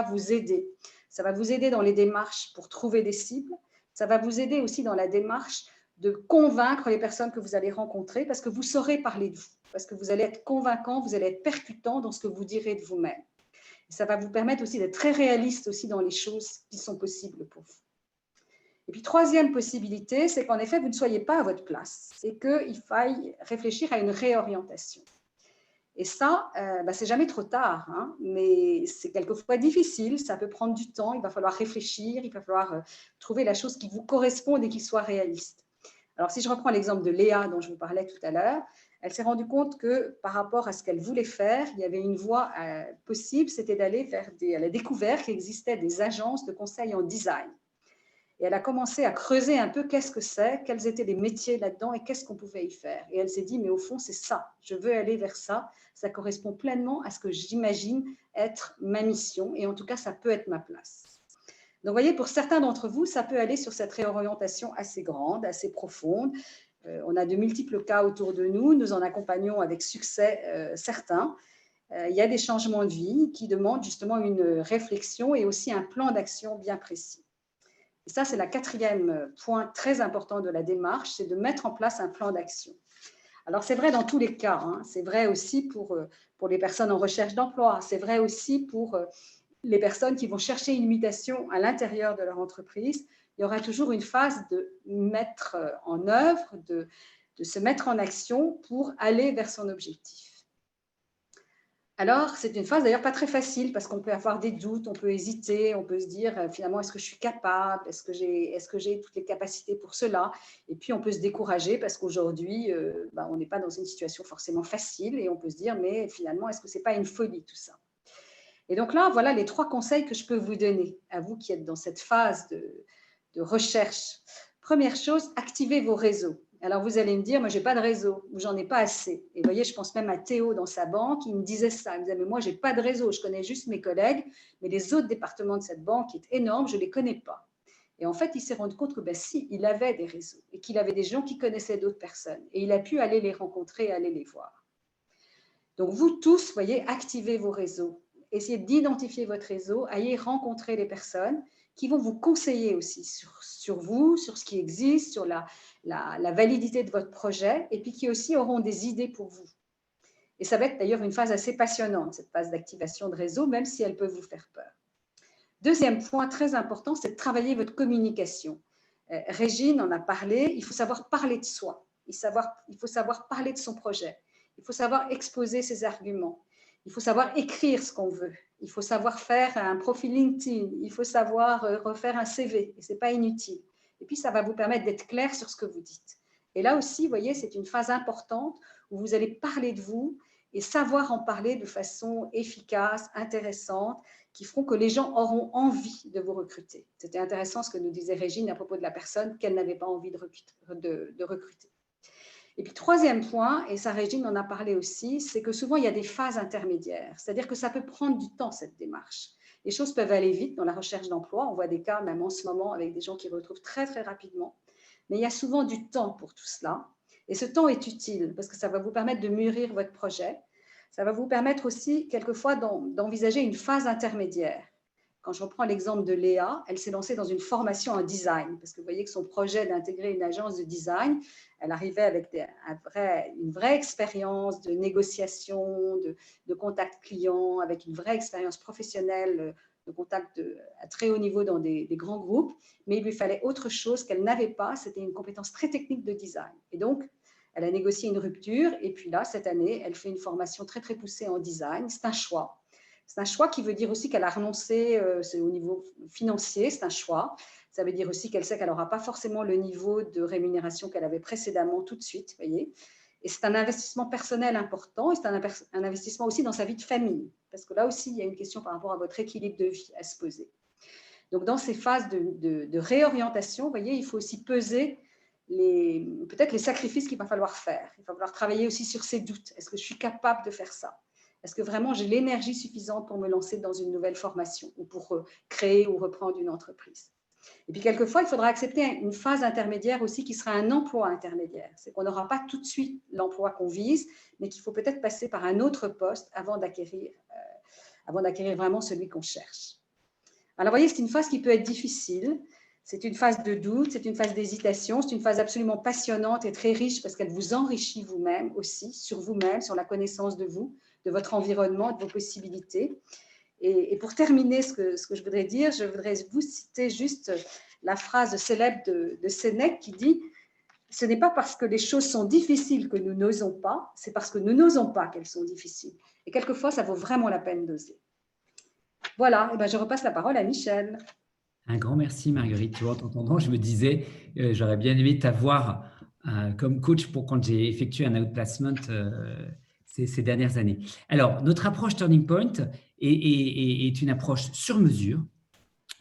va vous aider dans les démarches pour trouver des cibles. Ça va vous aider aussi dans la démarche de convaincre les personnes que vous allez rencontrer parce que vous saurez parler de vous, parce que vous allez être convaincant, vous allez être percutant dans ce que vous direz de vous-même. Ça va vous permettre aussi d'être très réaliste aussi dans les choses qui sont possibles pour vous. Et puis, troisième possibilité, c'est qu'en effet, vous ne soyez pas à votre place et qu'il faille réfléchir à une réorientation. Et ça, c'est jamais trop tard, hein, mais c'est quelquefois difficile, ça peut prendre du temps, il va falloir réfléchir, il va falloir trouver la chose qui vous corresponde et qui soit réaliste. Alors, si je reprends l'exemple de Léa dont je vous parlais tout à l'heure, elle s'est rendue compte que par rapport à ce qu'elle voulait faire, il y avait une voie possible, c'était d'aller vers elle a découvert qu'il existait des agences de conseil en design. Et elle a commencé à creuser un peu qu'est-ce que c'est, quels étaient les métiers là-dedans et qu'est-ce qu'on pouvait y faire. Et elle s'est dit, mais au fond, c'est ça, je veux aller vers ça, ça correspond pleinement à ce que j'imagine être ma mission et en tout cas, ça peut être ma place. Donc, vous voyez, pour certains d'entre vous, ça peut aller sur cette réorientation assez grande, assez profonde. On a de multiples cas autour de nous, nous en accompagnons avec succès certains. Il y a des changements de vie qui demandent justement une réflexion et aussi un plan d'action bien précis. Et ça, c'est le 4e point très important de la démarche, c'est de mettre en place un plan d'action. Alors, c'est vrai dans tous les cas, hein. C'est vrai aussi pour les personnes en recherche d'emploi, c'est vrai aussi pour les personnes qui vont chercher une mutation à l'intérieur de leur entreprise. Il y aura toujours une phase de mettre en œuvre, de se mettre en action pour aller vers son objectif. Alors, c'est une phase d'ailleurs pas très facile parce qu'on peut avoir des doutes, on peut hésiter, on peut se dire finalement est-ce que je suis capable, est-ce que j'ai toutes les capacités pour cela? Et puis on peut se décourager parce qu'aujourd'hui, on n'est pas dans une situation forcément facile et on peut se dire mais finalement est-ce que c'est pas une folie tout ça? Et donc là, voilà les 3 conseils que je peux vous donner, à vous qui êtes dans cette phase de recherche. Première chose, activez vos réseaux. Alors, vous allez me dire, moi, je n'ai pas de réseau ou j'en ai pas assez. Et vous voyez, je pense même à Théo dans sa banque, il me disait ça. Il me disait, mais moi, je n'ai pas de réseau, je connais juste mes collègues, mais les autres départements de cette banque qui est énorme, je ne les connais pas. Et en fait, il s'est rendu compte que si, il avait des réseaux et qu'il avait des gens qui connaissaient d'autres personnes. Et il a pu aller les rencontrer, aller les voir. Donc, vous tous, voyez, activez vos réseaux. Essayez d'identifier votre réseau, allez rencontrer les personnes qui vont vous conseiller aussi sur vous, sur ce qui existe, sur la validité de votre projet, et puis qui aussi auront des idées pour vous. Et ça va être d'ailleurs une phase assez passionnante, cette phase d'activation de réseau, même si elle peut vous faire peur. Deuxième point très important, c'est de travailler votre communication. Régine en a parlé, il faut savoir parler de soi, il faut savoir parler de son projet, il faut savoir exposer ses arguments, il faut savoir écrire ce qu'on veut, il faut savoir faire un profil LinkedIn, il faut savoir refaire un CV, et ce n'est pas inutile. Et puis, ça va vous permettre d'être clair sur ce que vous dites. Et là aussi, vous voyez, c'est une phase importante où vous allez parler de vous et savoir en parler de façon efficace, intéressante, qui feront que les gens auront envie de vous recruter. C'était intéressant ce que nous disait Régine à propos de la personne qu'elle n'avait pas envie de recruter. Et puis, troisième point, et ça, Régine en a parlé aussi, c'est que souvent, il y a des phases intermédiaires. C'est-à-dire que ça peut prendre du temps, cette démarche. Les choses peuvent aller vite dans la recherche d'emploi. On voit des cas, même en ce moment, avec des gens qui retrouvent très, très rapidement. Mais il y a souvent du temps pour tout cela. Et ce temps est utile parce que ça va vous permettre de mûrir votre projet. Ça va vous permettre aussi, quelquefois, d'envisager une phase intermédiaire. Quand je reprends l'exemple de Léa, elle s'est lancée dans une formation en design, parce que vous voyez que son projet d'intégrer une agence de design, elle arrivait avec une vraie expérience de négociation, de contact client, avec une vraie expérience professionnelle de contact à très haut niveau dans des grands groupes, mais il lui fallait autre chose qu'elle n'avait pas, c'était une compétence très technique de design. Et donc, elle a négocié une rupture, et puis là, cette année, elle fait une formation très, très poussée en design. C'est un choix. C'est un choix qui veut dire aussi qu'elle a renoncé au niveau financier, c'est un choix. Ça veut dire aussi qu'elle sait qu'elle n'aura pas forcément le niveau de rémunération qu'elle avait précédemment tout de suite, voyez. Et c'est un investissement personnel important et c'est un investissement aussi dans sa vie de famille. Parce que là aussi, il y a une question par rapport à votre équilibre de vie à se poser. Donc, dans ces phases de réorientation, vous voyez, il faut aussi peser peut-être les sacrifices qu'il va falloir faire. Il va falloir travailler aussi sur ses doutes. Est-ce que je suis capable de faire ça ? Est-ce que vraiment j'ai l'énergie suffisante pour me lancer dans une nouvelle formation ou pour créer ou reprendre une entreprise ? Et puis, quelquefois, il faudra accepter une phase intermédiaire aussi qui sera un emploi intermédiaire. C'est qu'on n'aura pas tout de suite l'emploi qu'on vise, mais qu'il faut peut-être passer par un autre poste avant d'acquérir vraiment celui qu'on cherche. Alors, vous voyez, c'est une phase qui peut être difficile. C'est une phase de doute, c'est une phase d'hésitation, c'est une phase absolument passionnante et très riche parce qu'elle vous enrichit vous-même aussi, sur vous-même, sur la connaissance de vous, de votre environnement, de vos possibilités. Et pour terminer ce que je voudrais dire, je voudrais vous citer juste la phrase célèbre de Sénèque qui dit « Ce n'est pas parce que les choses sont difficiles que nous n'osons pas, c'est parce que nous n'osons pas qu'elles sont difficiles. » Et quelquefois, ça vaut vraiment la peine d'oser. Voilà, et ben je repasse la parole à Michel. Un grand merci, Marguerite. Tu vois, en t'entendant, je me disais, j'aurais bien aimé t'avoir comme coach pour quand j'ai effectué un outplacement ces dernières années. Alors, notre approche Turning Point est une approche sur mesure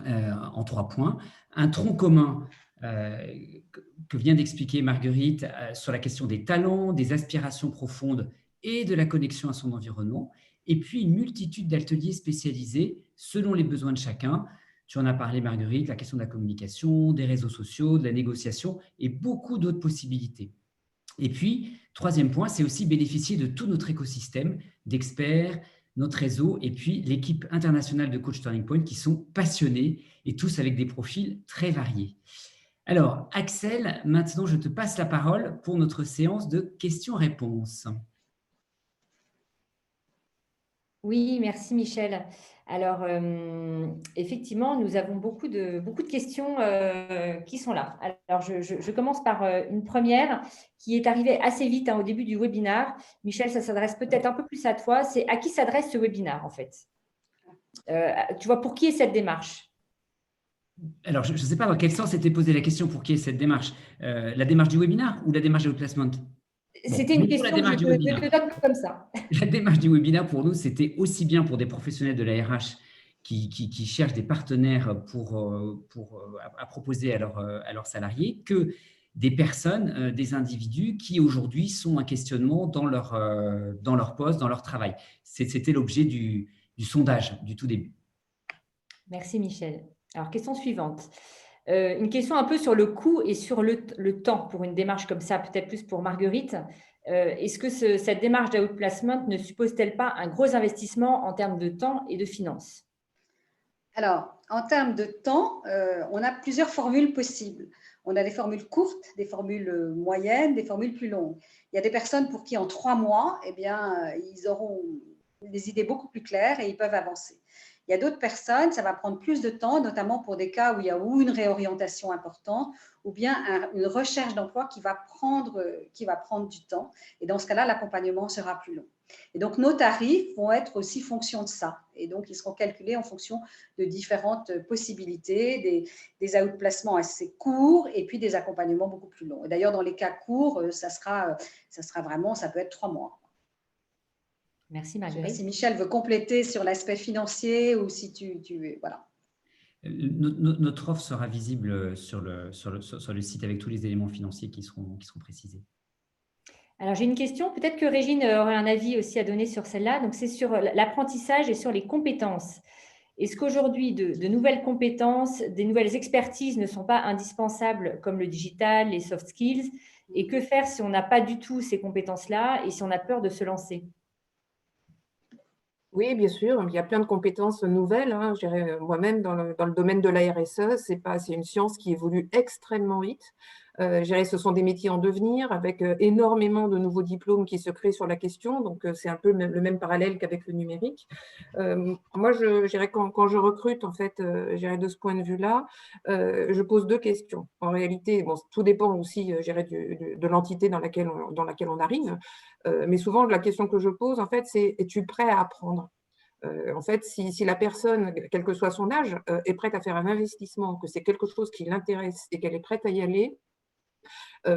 en 3 points. Un tronc commun que vient d'expliquer Marguerite sur la question des talents, des aspirations profondes et de la connexion à son environnement. Et puis, une multitude d'ateliers spécialisés selon les besoins de chacun. Tu en as parlé, Marguerite, la question de la communication, des réseaux sociaux, de la négociation et beaucoup d'autres possibilités. Et puis, 3e point, c'est aussi bénéficier de tout notre écosystème d'experts, notre réseau et puis l'équipe internationale de Coach Turning Point qui sont passionnés et tous avec des profils très variés. Alors, Axel, maintenant, je te passe la parole pour notre séance de questions-réponses. Oui, merci Michel. Alors, effectivement, nous avons beaucoup de questions qui sont là. Alors, je commence par une première qui est arrivée assez vite au début du webinaire. Michel, ça s'adresse peut-être un peu plus à toi. C'est à qui s'adresse ce webinaire, en fait? Tu vois, pour qui est cette démarche? Alors, je ne sais pas dans quel sens était posée la question pour qui est cette démarche. La démarche du webinaire ou la démarche de outplacement? C'était une pour la question que démarche je du webinaire. te donne comme ça. La démarche du webinaire, pour nous, c'était aussi bien pour des professionnels de la RH qui cherchent des partenaires à proposer à leurs salariés que des personnes, des individus qui aujourd'hui sont en questionnement dans leur poste, dans leur travail. C'était l'objet du sondage du tout début. Merci Michel. Alors, question suivante. Une question un peu sur le coût et sur le temps pour une démarche comme ça, peut-être plus pour Marguerite. Est-ce que cette démarche d'outplacement ne suppose-t-elle pas un gros investissement en termes de temps et de finances? Alors, en termes de temps, on a plusieurs formules possibles. On a des formules courtes, des formules moyennes, des formules plus longues. Il y a des personnes pour qui en 3 mois, eh bien, ils auront des idées beaucoup plus claires et ils peuvent avancer. Il y a d'autres personnes, ça va prendre plus de temps, notamment pour des cas où il y a une réorientation importante ou bien une recherche d'emploi qui va prendre du temps. Et dans ce cas-là, l'accompagnement sera plus long. Et donc, nos tarifs vont être aussi fonction de ça. Et donc, ils seront calculés en fonction de différentes possibilités, des outplacements assez courts et puis des accompagnements beaucoup plus longs. Et d'ailleurs, dans les cas courts, ça peut être 3 mois. Merci Je ne sais Marguerite. pas si Michel veut compléter sur l'aspect financier ou si voilà. Notre offre sera visible sur le site avec tous les éléments financiers qui seront précisés. Alors, j'ai une question. Peut-être que Régine aurait un avis aussi à donner sur celle-là. Donc, c'est sur l'apprentissage et sur les compétences. Est-ce qu'aujourd'hui, de nouvelles compétences, des nouvelles expertises ne sont pas indispensables comme le digital, les soft skills? Et que faire si on n'a pas du tout ces compétences-là et si on a peur de se lancer? Oui, bien sûr, il y a plein de compétences nouvelles. Je dirais, moi-même, dans le domaine de la RSE, c'est une science qui évolue extrêmement vite. Je dirais, ce sont des métiers en devenir avec énormément de nouveaux diplômes qui se créent sur la question. Donc, c'est un peu le même parallèle qu'avec le numérique. Moi, je dirais, quand je recrute, en fait, je dirais, de ce point de vue-là, je pose 2 questions. En réalité, bon, tout dépend aussi, je dirais, de l'entité dans laquelle on arrive. Mais souvent, la question que je pose, en fait, c'est: es-tu prêt à apprendre? En fait, si la personne, quel que soit son âge, est prête à faire un investissement, que c'est quelque chose qui l'intéresse et qu'elle est prête à y aller,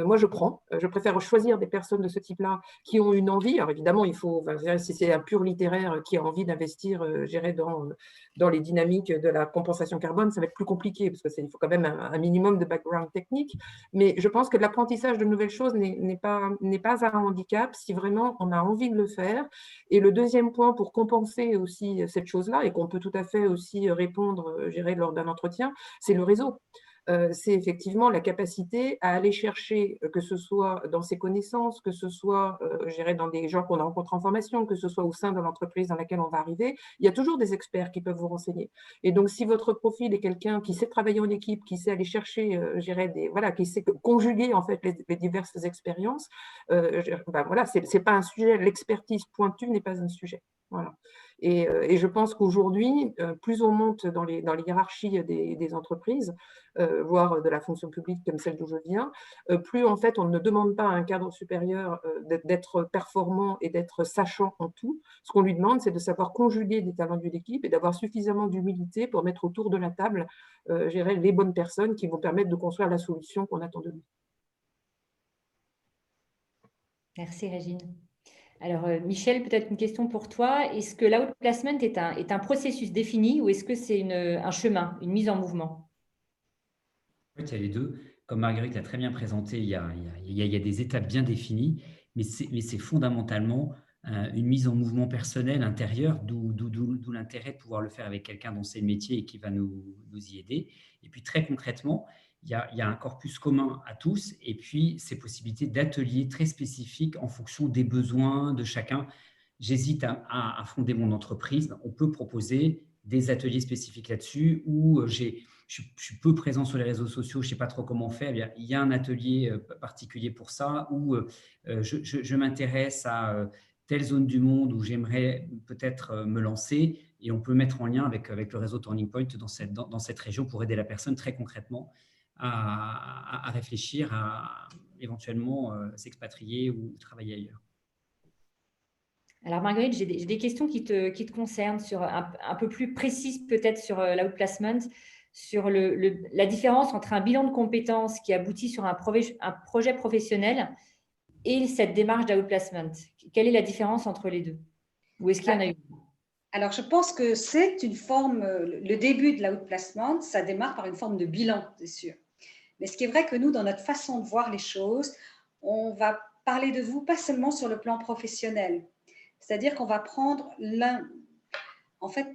moi, je prends. Je préfère choisir des personnes de ce type-là qui ont une envie. Alors évidemment, il faut, si c'est un pur littéraire qui a envie d'investir, je dirais, dans les dynamiques de la compensation carbone, ça va être plus compliqué parce qu'il faut quand même un minimum de background technique. Mais je pense que l'apprentissage de nouvelles choses n'est pas un handicap si vraiment on a envie de le faire. Et le deuxième point pour compenser aussi cette chose-là et qu'on peut tout à fait aussi répondre, je dirais, lors d'un entretien, c'est le réseau. C'est effectivement la capacité à aller chercher, que ce soit dans ses connaissances, que ce soit, je dirais, dans des gens qu'on rencontre en formation, que ce soit au sein de l'entreprise dans laquelle on va arriver, il y a toujours des experts qui peuvent vous renseigner. Et donc, si votre profil est quelqu'un qui sait travailler en équipe, qui sait aller chercher, je dirais, qui sait conjuguer en fait les diverses expériences, voilà, c'est pas un sujet. L'expertise pointue n'est pas un sujet. Voilà. Et je pense qu'aujourd'hui, plus on monte dans les hiérarchies des entreprises, voire de la fonction publique comme celle d'où je viens, plus en fait on ne demande pas à un cadre supérieur d'être performant et d'être sachant en tout. Ce qu'on lui demande, c'est de savoir conjuguer des talents d'une équipe et d'avoir suffisamment d'humilité pour mettre autour de la table, je dirais, les bonnes personnes qui vont permettre de construire la solution qu'on attend de nous. Merci Régine. Alors, Michel, peut-être une question pour toi. Est-ce que l'outplacement est un processus défini ou est-ce que c'est un chemin, une mise en mouvement? En fait, il y a les deux. Comme Marguerite l'a très bien présenté, il y a des étapes bien définies, mais c'est fondamentalement une mise en mouvement personnel intérieur, d'où l'intérêt de pouvoir le faire avec quelqu'un dont c'est le métier et qui va nous y aider. Et puis très concrètement, il y a un corpus commun à tous et puis ces possibilités d'ateliers très spécifiques en fonction des besoins de chacun. J'hésite à fonder mon entreprise. On peut proposer des ateliers spécifiques là-dessus où je suis peu présent sur les réseaux sociaux, je ne sais pas trop comment faire. Eh bien, il y a un atelier particulier pour ça où je m'intéresse à telle zone du monde où j'aimerais peut-être me lancer et on peut mettre en lien avec le réseau Turning Point dans cette région pour aider la personne très concrètement à réfléchir à éventuellement s'expatrier ou travailler ailleurs. Alors Marguerite, j'ai des questions qui te concernent, sur un peu plus précises peut-être sur l'outplacement, sur la différence entre un bilan de compétences qui aboutit sur un projet professionnel et cette démarche d'outplacement? Quelle est la différence entre les deux? Ou est-ce qu'il y en a une? Alors, je pense que c'est une forme, le début de l'outplacement, ça démarre par une forme de bilan, c'est sûr. Mais ce qui est vrai que nous, dans notre façon de voir les choses, on va parler de vous pas seulement sur le plan professionnel. C'est-à-dire qu'on va prendre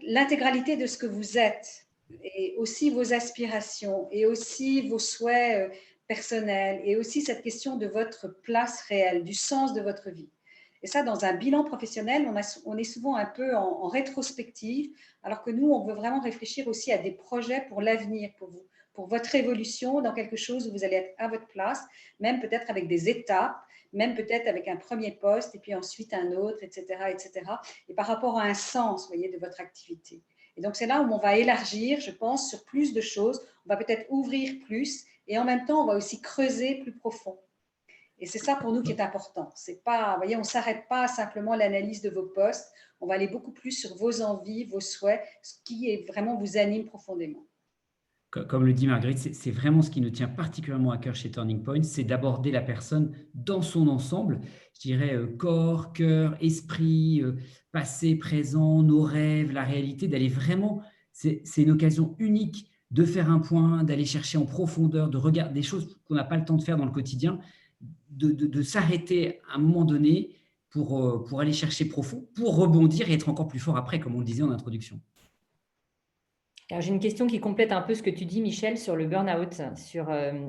l'intégralité de ce que vous êtes et aussi vos aspirations et aussi vos souhaits personnels et aussi cette question de votre place réelle, du sens de votre vie. Et ça, dans un bilan professionnel, on est souvent un peu en rétrospective, alors que nous, on veut vraiment réfléchir aussi à des projets pour l'avenir, pour votre évolution dans quelque chose où vous allez être à votre place, même peut-être avec des étapes, même peut-être avec un premier poste et puis ensuite un autre, etc., etc. Et par rapport à un sens, vous voyez, de votre activité. Et donc, c'est là où on va élargir, je pense, sur plus de choses. On va peut-être ouvrir plus et en même temps, on va aussi creuser plus profond. Et c'est ça pour nous qui est important. C'est pas, vous voyez, on ne s'arrête pas simplement à l'analyse de vos postes. On va aller beaucoup plus sur vos envies, vos souhaits, ce qui est vraiment vous anime profondément. Comme le dit Marguerite, c'est vraiment ce qui nous tient particulièrement à cœur chez Turning Point, c'est d'aborder la personne dans son ensemble, je dirais corps, cœur, esprit, passé, présent, nos rêves, la réalité, d'aller vraiment, c'est une occasion unique de faire un point, d'aller chercher en profondeur, de regarder des choses qu'on n'a pas le temps de faire dans le quotidien, de s'arrêter à un moment donné pour aller chercher profond, pour rebondir et être encore plus fort après, comme on le disait en introduction. Alors, j'ai une question qui complète un peu ce que tu dis, Michel, sur le burn-out.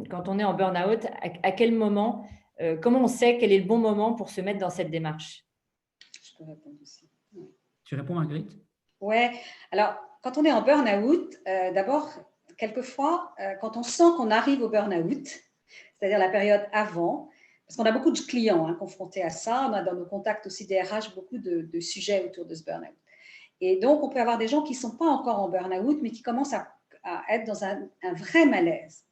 Quand on est en burn-out, à quel moment, comment on sait quel est le bon moment pour se mettre dans cette démarche? Je peux répondre aussi. Ouais. Tu réponds, Marguerite? Ouais. Alors, quand on est en burn-out, d'abord, quelquefois, quand on sent qu'on arrive au burn-out, c'est-à-dire la période avant, parce qu'on a beaucoup de clients confrontés à ça, on a dans nos contacts aussi des RH beaucoup de sujets autour de ce burn-out. Et donc, on peut avoir des gens qui ne sont pas encore en burn-out, mais qui commencent à être dans un vrai malaise.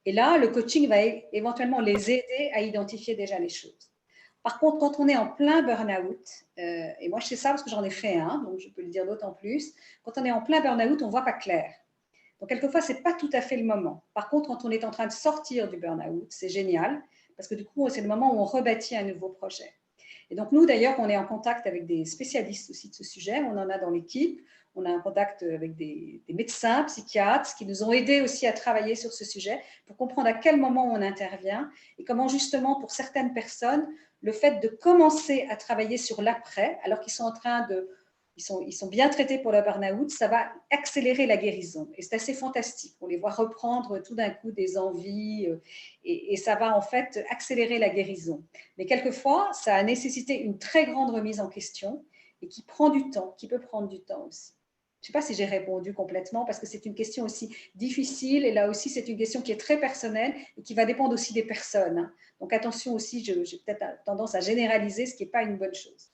Et là, le coaching va éventuellement les aider à identifier déjà les choses. Par contre, quand on est en plein burn-out, et moi je sais ça parce que j'en ai fait un, donc je peux le dire d'autant plus, quand on est en plein burn-out, on ne voit pas clair. Donc, quelquefois, ce n'est pas tout à fait le moment. Par contre, quand on est en train de sortir du burn-out, c'est génial, parce que du coup, c'est le moment où on rebâtit un nouveau projet. Et donc, nous, d'ailleurs, on est en contact avec des spécialistes aussi de ce sujet. On en a dans l'équipe. On a un contact avec des médecins, psychiatres, qui nous ont aidés aussi à travailler sur ce sujet pour comprendre à quel moment on intervient et comment, justement, pour certaines personnes, le fait de commencer à travailler sur l'après, alors qu'ils sont en train de... Ils sont bien traités pour le burn-out, ça va accélérer la guérison. Et c'est assez fantastique. On les voit reprendre tout d'un coup des envies et ça va en fait accélérer la guérison. Mais quelquefois, ça a nécessité une très grande remise en question et qui prend du temps, qui peut prendre du temps aussi. Je ne sais pas si j'ai répondu complètement parce que c'est une question aussi difficile et là aussi, c'est une question qui est très personnelle et qui va dépendre aussi des personnes. Donc attention aussi, j'ai peut-être tendance à généraliser, ce qui n'est pas une bonne chose.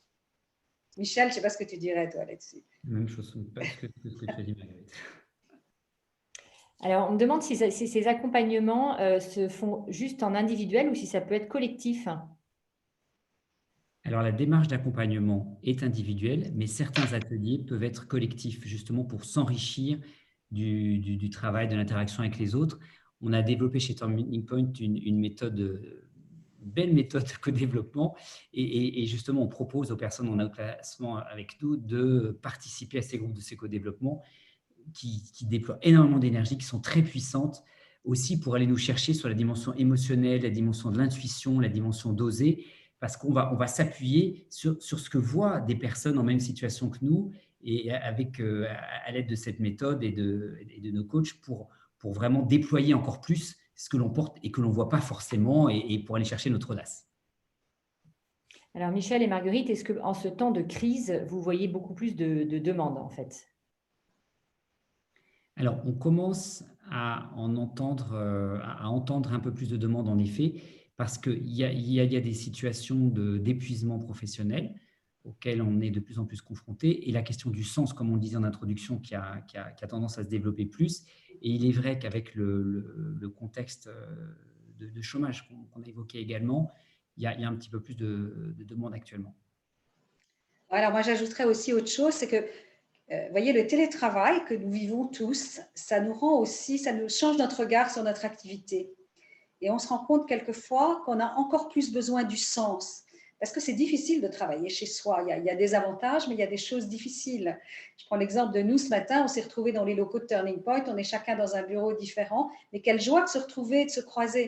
Michel, je ne sais pas ce que tu dirais, toi, là-dessus. Même chose que tu as dit, Marguerite. Alors, on me demande si ces accompagnements se font juste en individuel ou si ça peut être collectif. Alors, la démarche d'accompagnement est individuelle, mais certains ateliers peuvent être collectifs, justement pour s'enrichir du travail, de l'interaction avec les autres. On a développé chez Turning Point une méthode, une belle méthode de co-développement, et justement, on propose aux personnes en outplacement avec nous de participer à ces groupes de ces co-développements qui déploient énormément d'énergie, qui sont très puissantes, aussi pour aller nous chercher sur la dimension émotionnelle, la dimension de l'intuition, la dimension d'oser, parce qu'on va s'appuyer sur ce que voient des personnes en même situation que nous, et à l'aide de cette méthode et de nos coachs pour vraiment déployer encore plus ce que l'on porte et que l'on ne voit pas forcément, et pour aller chercher notre audace. Alors, Michel et Marguerite, est-ce qu'en ce temps de crise, vous voyez beaucoup plus de demandes, en fait? Alors, on commence à entendre un peu plus de demandes, en effet, parce qu'il y a des situations d'épuisement professionnel auxquelles on est de plus en plus confronté, et la question du sens, comme on le disait en introduction, qui a tendance à se développer plus. Et il est vrai qu'avec le contexte de chômage qu'on a évoqué également, il y a un petit peu plus de demandes actuellement. Alors, moi, j'ajouterais aussi autre chose, c'est que vous voyez, le télétravail que nous vivons tous, ça nous rend aussi, ça nous change notre regard sur notre activité. Et on se rend compte quelquefois qu'on a encore plus besoin du sens. Parce que c'est difficile de travailler chez soi. Il y a des avantages, mais il y a des choses difficiles. Je prends l'exemple de nous ce matin, on s'est retrouvés dans les locaux de Turning Point, on est chacun dans un bureau différent, mais quelle joie de se retrouver et de se croiser.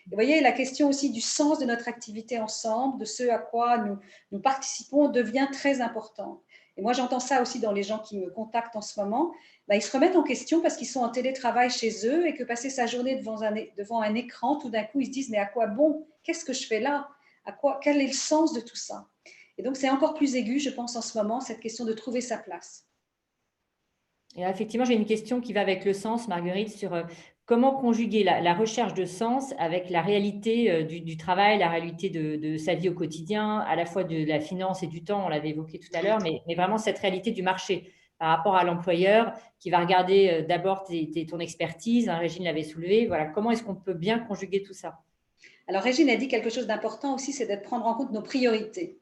Et vous voyez, la question aussi du sens de notre activité ensemble, de ce à quoi nous participons, devient très importante. Et moi, j'entends ça aussi dans les gens qui me contactent en ce moment. Ben, ils se remettent en question parce qu'ils sont en télétravail chez eux et que passer sa journée devant un écran, tout d'un coup, ils se disent « mais à quoi bon? Qu'est-ce que je fais là ?» Quel est le sens de tout ça? Et donc, c'est encore plus aigu, je pense, en ce moment, cette question de trouver sa place. Et effectivement, j'ai une question qui va avec le sens, Marguerite, sur comment conjuguer la recherche de sens avec la réalité du travail, la réalité de sa vie au quotidien, à la fois de la finance et du temps, on l'avait évoqué tout à l'heure, mais vraiment cette réalité du marché par rapport à l'employeur qui va regarder d'abord ton expertise, hein, Régine l'avait soulevé, voilà, comment est-ce qu'on peut bien conjuguer tout ça? Alors, Régine a dit quelque chose d'important aussi, c'est de prendre en compte nos priorités.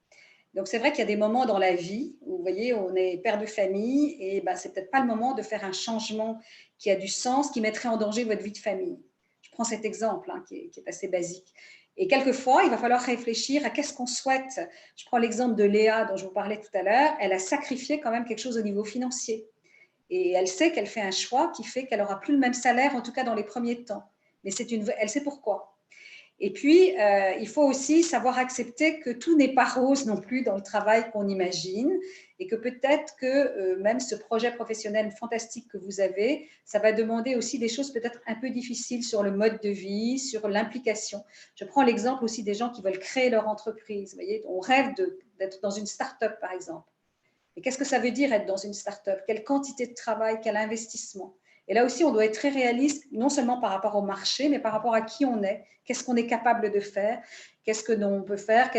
Donc, c'est vrai qu'il y a des moments dans la vie où, vous voyez, on est père de famille et ben, c'est peut-être pas le moment de faire un changement qui a du sens, qui mettrait en danger votre vie de famille. Je prends cet exemple hein, qui est assez basique. Et quelquefois, il va falloir réfléchir à qu'est-ce qu'on souhaite. Je prends l'exemple de Léa dont je vous parlais tout à l'heure. Elle a sacrifié quand même quelque chose au niveau financier. Et elle sait qu'elle fait un choix qui fait qu'elle n'aura plus le même salaire, en tout cas dans les premiers temps. Mais elle sait pourquoi. Et puis, il faut aussi savoir accepter que tout n'est pas rose non plus dans le travail qu'on imagine et que peut-être que même ce projet professionnel fantastique que vous avez, ça va demander aussi des choses peut-être un peu difficiles sur le mode de vie, sur l'implication. Je prends l'exemple aussi des gens qui veulent créer leur entreprise. Vous voyez, on rêve d'être dans une start-up, par exemple. Et qu'est-ce que ça veut dire être dans une start-up? Quelle quantité de travail, quel investissement? Et là aussi, on doit être très réaliste, non seulement par rapport au marché, mais par rapport à qui on est, qu'est-ce qu'on est capable de faire, qu'est-ce que l'on peut faire,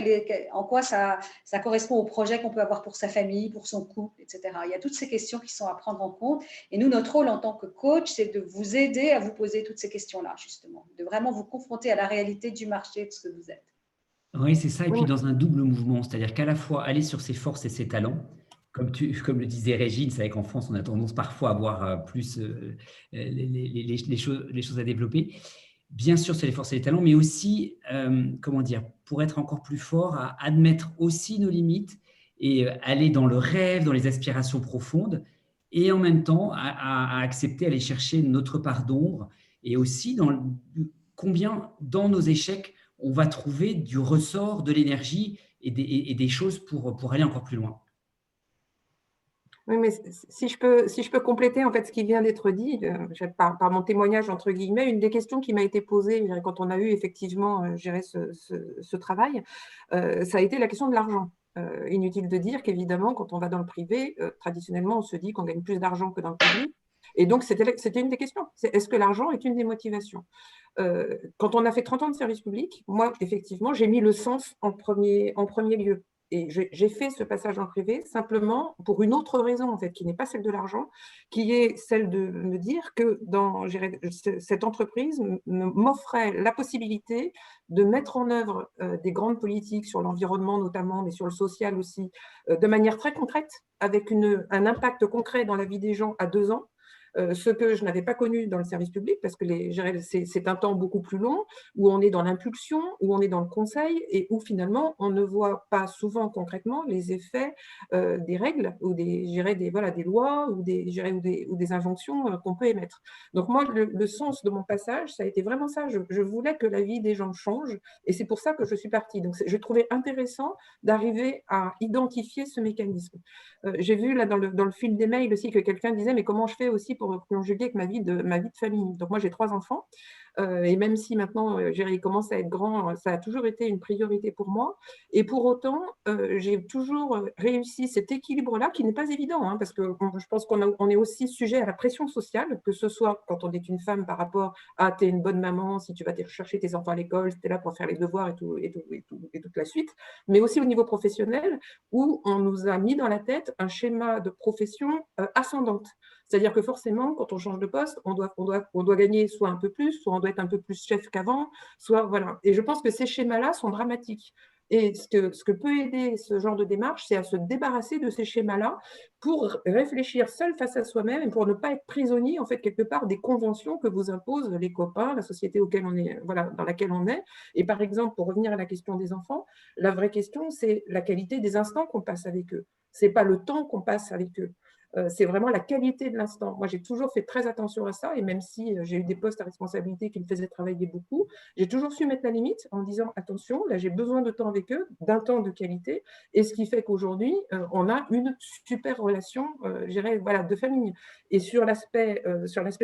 en quoi ça correspond au projet qu'on peut avoir pour sa famille, pour son couple, etc. Il y a toutes ces questions qui sont à prendre en compte. Et nous, notre rôle en tant que coach, c'est de vous aider à vous poser toutes ces questions-là, justement, de vraiment vous confronter à la réalité du marché de ce que vous êtes. Oui, c'est ça. Et puis Oui. dans un double mouvement, c'est-à-dire qu'à la fois aller sur ses forces et ses talents, comme le disait Régine, c'est vrai qu'en France, on a tendance parfois à voir plus les choses à développer. Bien sûr, c'est les forces et les talents, mais aussi, comment dire, pour être encore plus fort, à admettre aussi nos limites et aller dans le rêve, dans les aspirations profondes, et en même temps à accepter, aller chercher notre part d'ombre, et aussi combien dans nos échecs, on va trouver du ressort, de l'énergie et des choses pour aller encore plus loin. Oui, mais si je peux compléter en fait ce qui vient d'être dit par mon témoignage entre guillemets, une des questions qui m'a été posée quand on a eu effectivement géré ce travail, ça a été la question de l'argent. Inutile de dire qu'évidemment, quand on va dans le privé, traditionnellement, on se dit qu'on gagne plus d'argent que dans le public. Et donc, c'était une des questions. Est-ce que l'argent est une des motivations? Quand on a fait 30 ans de service public, moi, effectivement, j'ai mis le sens en premier lieu. Et j'ai fait ce passage en privé simplement pour une autre raison, en fait, qui n'est pas celle de l'argent, qui est celle de me dire que cette entreprise m'offrait la possibilité de mettre en œuvre des grandes politiques sur l'environnement notamment, mais sur le social aussi, de manière très concrète, avec un impact concret dans la vie des gens à 2 ans. Ce que je n'avais pas connu dans le service public, parce que c'est un temps beaucoup plus long, où on est dans l'impulsion, où on est dans le conseil, et où finalement, on ne voit pas souvent concrètement les effets des règles, ou des lois, ou des injonctions qu'on peut émettre. Donc moi, le sens de mon passage, ça a été vraiment ça. Je voulais que la vie des gens change, et c'est pour ça que je suis partie. Donc je trouvais intéressant d'arriver à identifier ce mécanisme. J'ai vu là dans le fil des mails aussi que quelqu'un disait, mais comment je fais aussi pour conjuguer avec ma vie de famille? Donc moi, j'ai 3 enfants. Et même si maintenant, Géry commence à être grand, ça a toujours été une priorité pour moi. Et pour autant, j'ai toujours réussi cet équilibre-là, qui n'est pas évident, hein, parce que je pense qu'on est aussi sujet à la pression sociale, que ce soit quand on est une femme par rapport à « t'es une bonne maman, si tu vas chercher tes enfants à l'école, t'es là pour faire les devoirs et toute la suite », mais aussi au niveau professionnel, où on nous a mis dans la tête un schéma de profession ascendante. C'est-à-dire que forcément, quand on change de poste, on doit gagner soit un peu plus, soit on doit être un peu plus chef qu'avant, soit voilà. Et je pense que ces schémas-là sont dramatiques. Et ce que peut aider ce genre de démarche, c'est à se débarrasser de ces schémas-là pour réfléchir seul face à soi-même et pour ne pas être prisonnier, en fait, quelque part, des conventions que vous imposent les copains, la société voilà, dans laquelle on est. Et par exemple, pour revenir à la question des enfants, la vraie question, c'est la qualité des instants qu'on passe avec eux. Ce n'est pas le temps qu'on passe avec eux. C'est vraiment la qualité de l'instant. Moi, j'ai toujours fait très attention à ça, et même si j'ai eu des postes à responsabilité qui me faisaient travailler beaucoup, j'ai toujours su mettre la limite en disant attention, là j'ai besoin de temps avec eux, d'un temps de qualité, et ce qui fait qu'aujourd'hui, on a une super relation, je dirais, voilà, de famille. Et sur l'aspect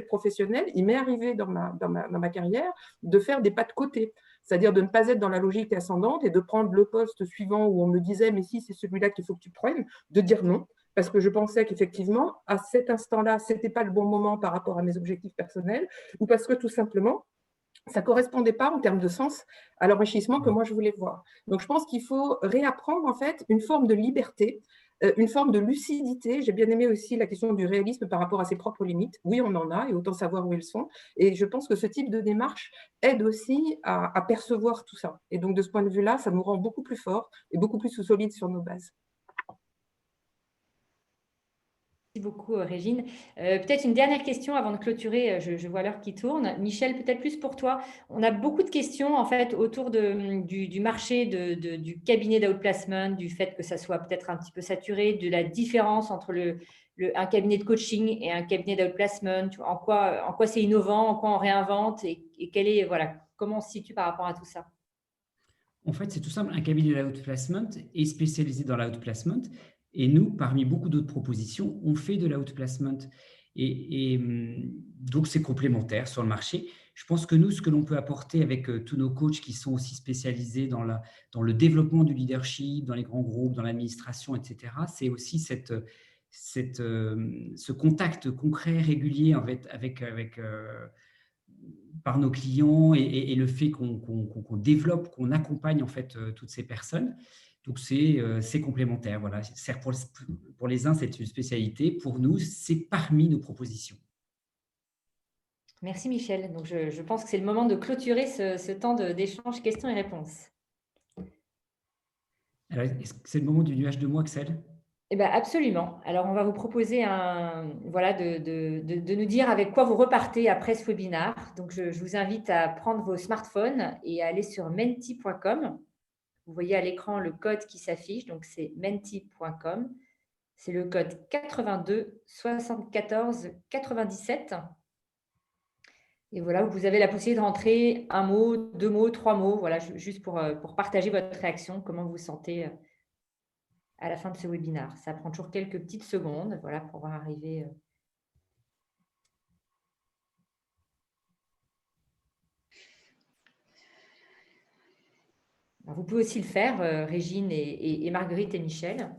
professionnel, il m'est arrivé dans ma carrière de faire des pas de côté. C'est-à-dire de ne pas être dans la logique ascendante et de prendre le poste suivant où on me disait mais si c'est celui-là qu'il faut que tu prennes, de dire non, parce que je pensais qu'effectivement, à cet instant-là, ce n'était pas le bon moment par rapport à mes objectifs personnels, ou parce que tout simplement, ça ne correspondait pas en termes de sens à l'enrichissement que moi je voulais voir. Donc je pense qu'il faut réapprendre en fait une forme de liberté, une forme de lucidité. J'ai bien aimé aussi la question du réalisme par rapport à ses propres limites. Oui, on en a et autant savoir où elles sont. Et je pense que ce type de démarche aide aussi à percevoir tout ça. Et donc de ce point de vue-là, ça nous rend beaucoup plus forts et beaucoup plus solides sur nos bases. Merci beaucoup, Régine. Peut-être une dernière question avant de clôturer. Je vois l'heure qui tourne. Michel, peut-être plus pour toi. On a beaucoup de questions en fait autour du marché du cabinet d'outplacement, du fait que ça soit peut-être un petit peu saturé, de la différence entre un cabinet de coaching et un cabinet d'outplacement. En quoi c'est innovant, en quoi on réinvente et comment on se situe par rapport à tout ça? En fait, c'est tout simple. Un cabinet d'outplacement est spécialisé dans l'outplacement. Et nous, parmi beaucoup d'autres propositions, on fait de l'outplacement. Donc, c'est complémentaire sur le marché. Je pense que nous, ce que l'on peut apporter avec tous nos coachs qui sont aussi spécialisés dans le développement du leadership, dans les grands groupes, dans l'administration, etc., c'est aussi ce contact concret, régulier par nos clients et le fait qu'on développe, qu'on accompagne en fait toutes ces personnes. Donc, c'est complémentaire. Voilà. Pour les uns, c'est une spécialité. Pour nous, c'est parmi nos propositions. Merci, Michel. Donc, je pense que c'est le moment de clôturer ce temps d'échange questions et réponses. Alors, est-ce que c'est le moment du nuage de mots, Axel? Eh ben, absolument. Alors, on va vous proposer de nous dire avec quoi vous repartez après ce webinaire. Donc, je vous invite à prendre vos smartphones et à aller sur menti.com. Vous voyez à l'écran le code qui s'affiche. Donc, c'est menti.com. C'est le code 82 74 97. Et voilà, vous avez la possibilité de rentrer un mot, 2 mots, 3 mots, voilà, juste pour partager votre réaction, comment vous vous sentez à la fin de ce webinaire. Ça prend toujours quelques petites secondes, voilà, pour voir arriver. Alors, vous pouvez aussi le faire, Régine et Marguerite et Michel.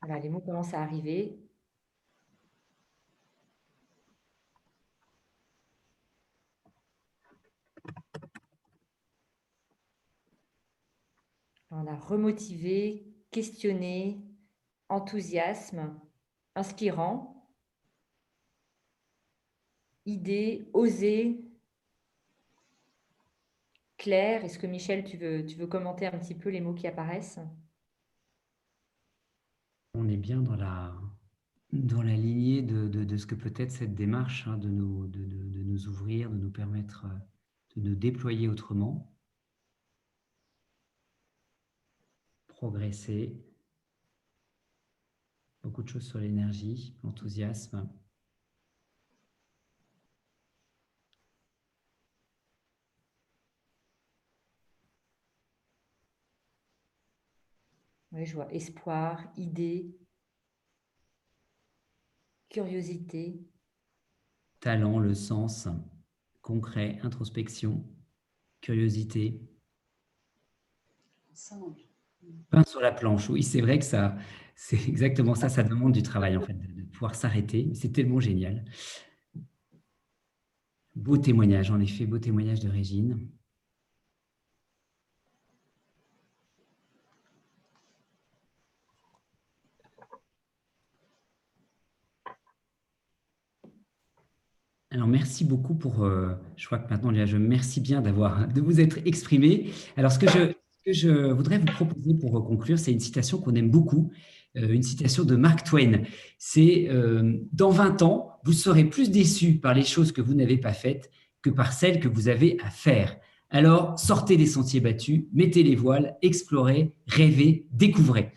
Voilà, les mots commencent à arriver. On a remotivé, questionné, enthousiasme, inspirant, idée, oser, clair. Est-ce que Michel, tu veux commenter un petit peu les mots qui apparaissent? On est bien dans la lignée de ce que peut être cette démarche, hein, de nous ouvrir, de nous permettre de nous déployer autrement, progresser. Beaucoup de choses sur l'énergie, l'enthousiasme. Oui, je vois espoir, idée, curiosité. Talent, le sens, concret, introspection, curiosité. Ensemble. Pain sur la planche, oui, c'est vrai que c'est exactement ça, ça demande du travail en fait, de pouvoir s'arrêter. C'est tellement génial. Beau témoignage, en effet, beau témoignage de Régine. Alors, merci beaucoup pour, je crois que maintenant, Léa, je merci bien de vous être exprimé. Alors, ce que je voudrais vous proposer pour conclure, c'est une citation qu'on aime beaucoup, une citation de Mark Twain. C'est dans 20 ans, vous serez plus déçus par les choses que vous n'avez pas faites que par celles que vous avez à faire. Alors, sortez des sentiers battus, mettez les voiles, explorez, rêvez, découvrez.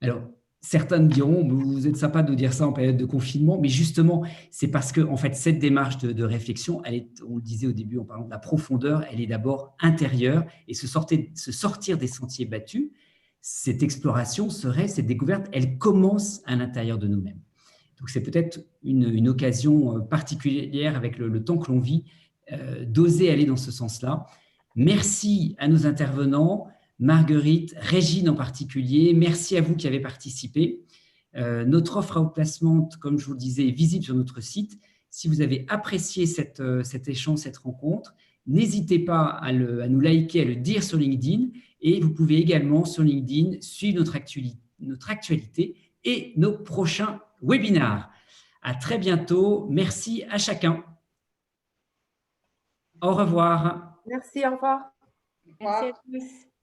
Alors, certains me diront, vous êtes sympa de nous dire ça en période de confinement, mais justement, c'est parce que en fait, cette démarche de réflexion, elle est, on le disait au début en parlant de la profondeur, elle est d'abord intérieure, et se sortir des sentiers battus, cette exploration serait, cette découverte, elle commence à l'intérieur de nous-mêmes. Donc, c'est peut-être une occasion particulière avec le temps que l'on vit, d'oser aller dans ce sens-là. Merci à nos intervenants, Marguerite, Régine en particulier. Merci à vous qui avez participé. Notre offre à haut placement, comme je vous le disais, est visible sur notre site. Si vous avez apprécié cet échange, cette rencontre, n'hésitez pas à nous liker, à le dire sur LinkedIn. Et vous pouvez également sur LinkedIn suivre notre actualité et nos prochains webinars. À très bientôt. Merci à chacun. Au revoir. Merci, au revoir. Merci à tous.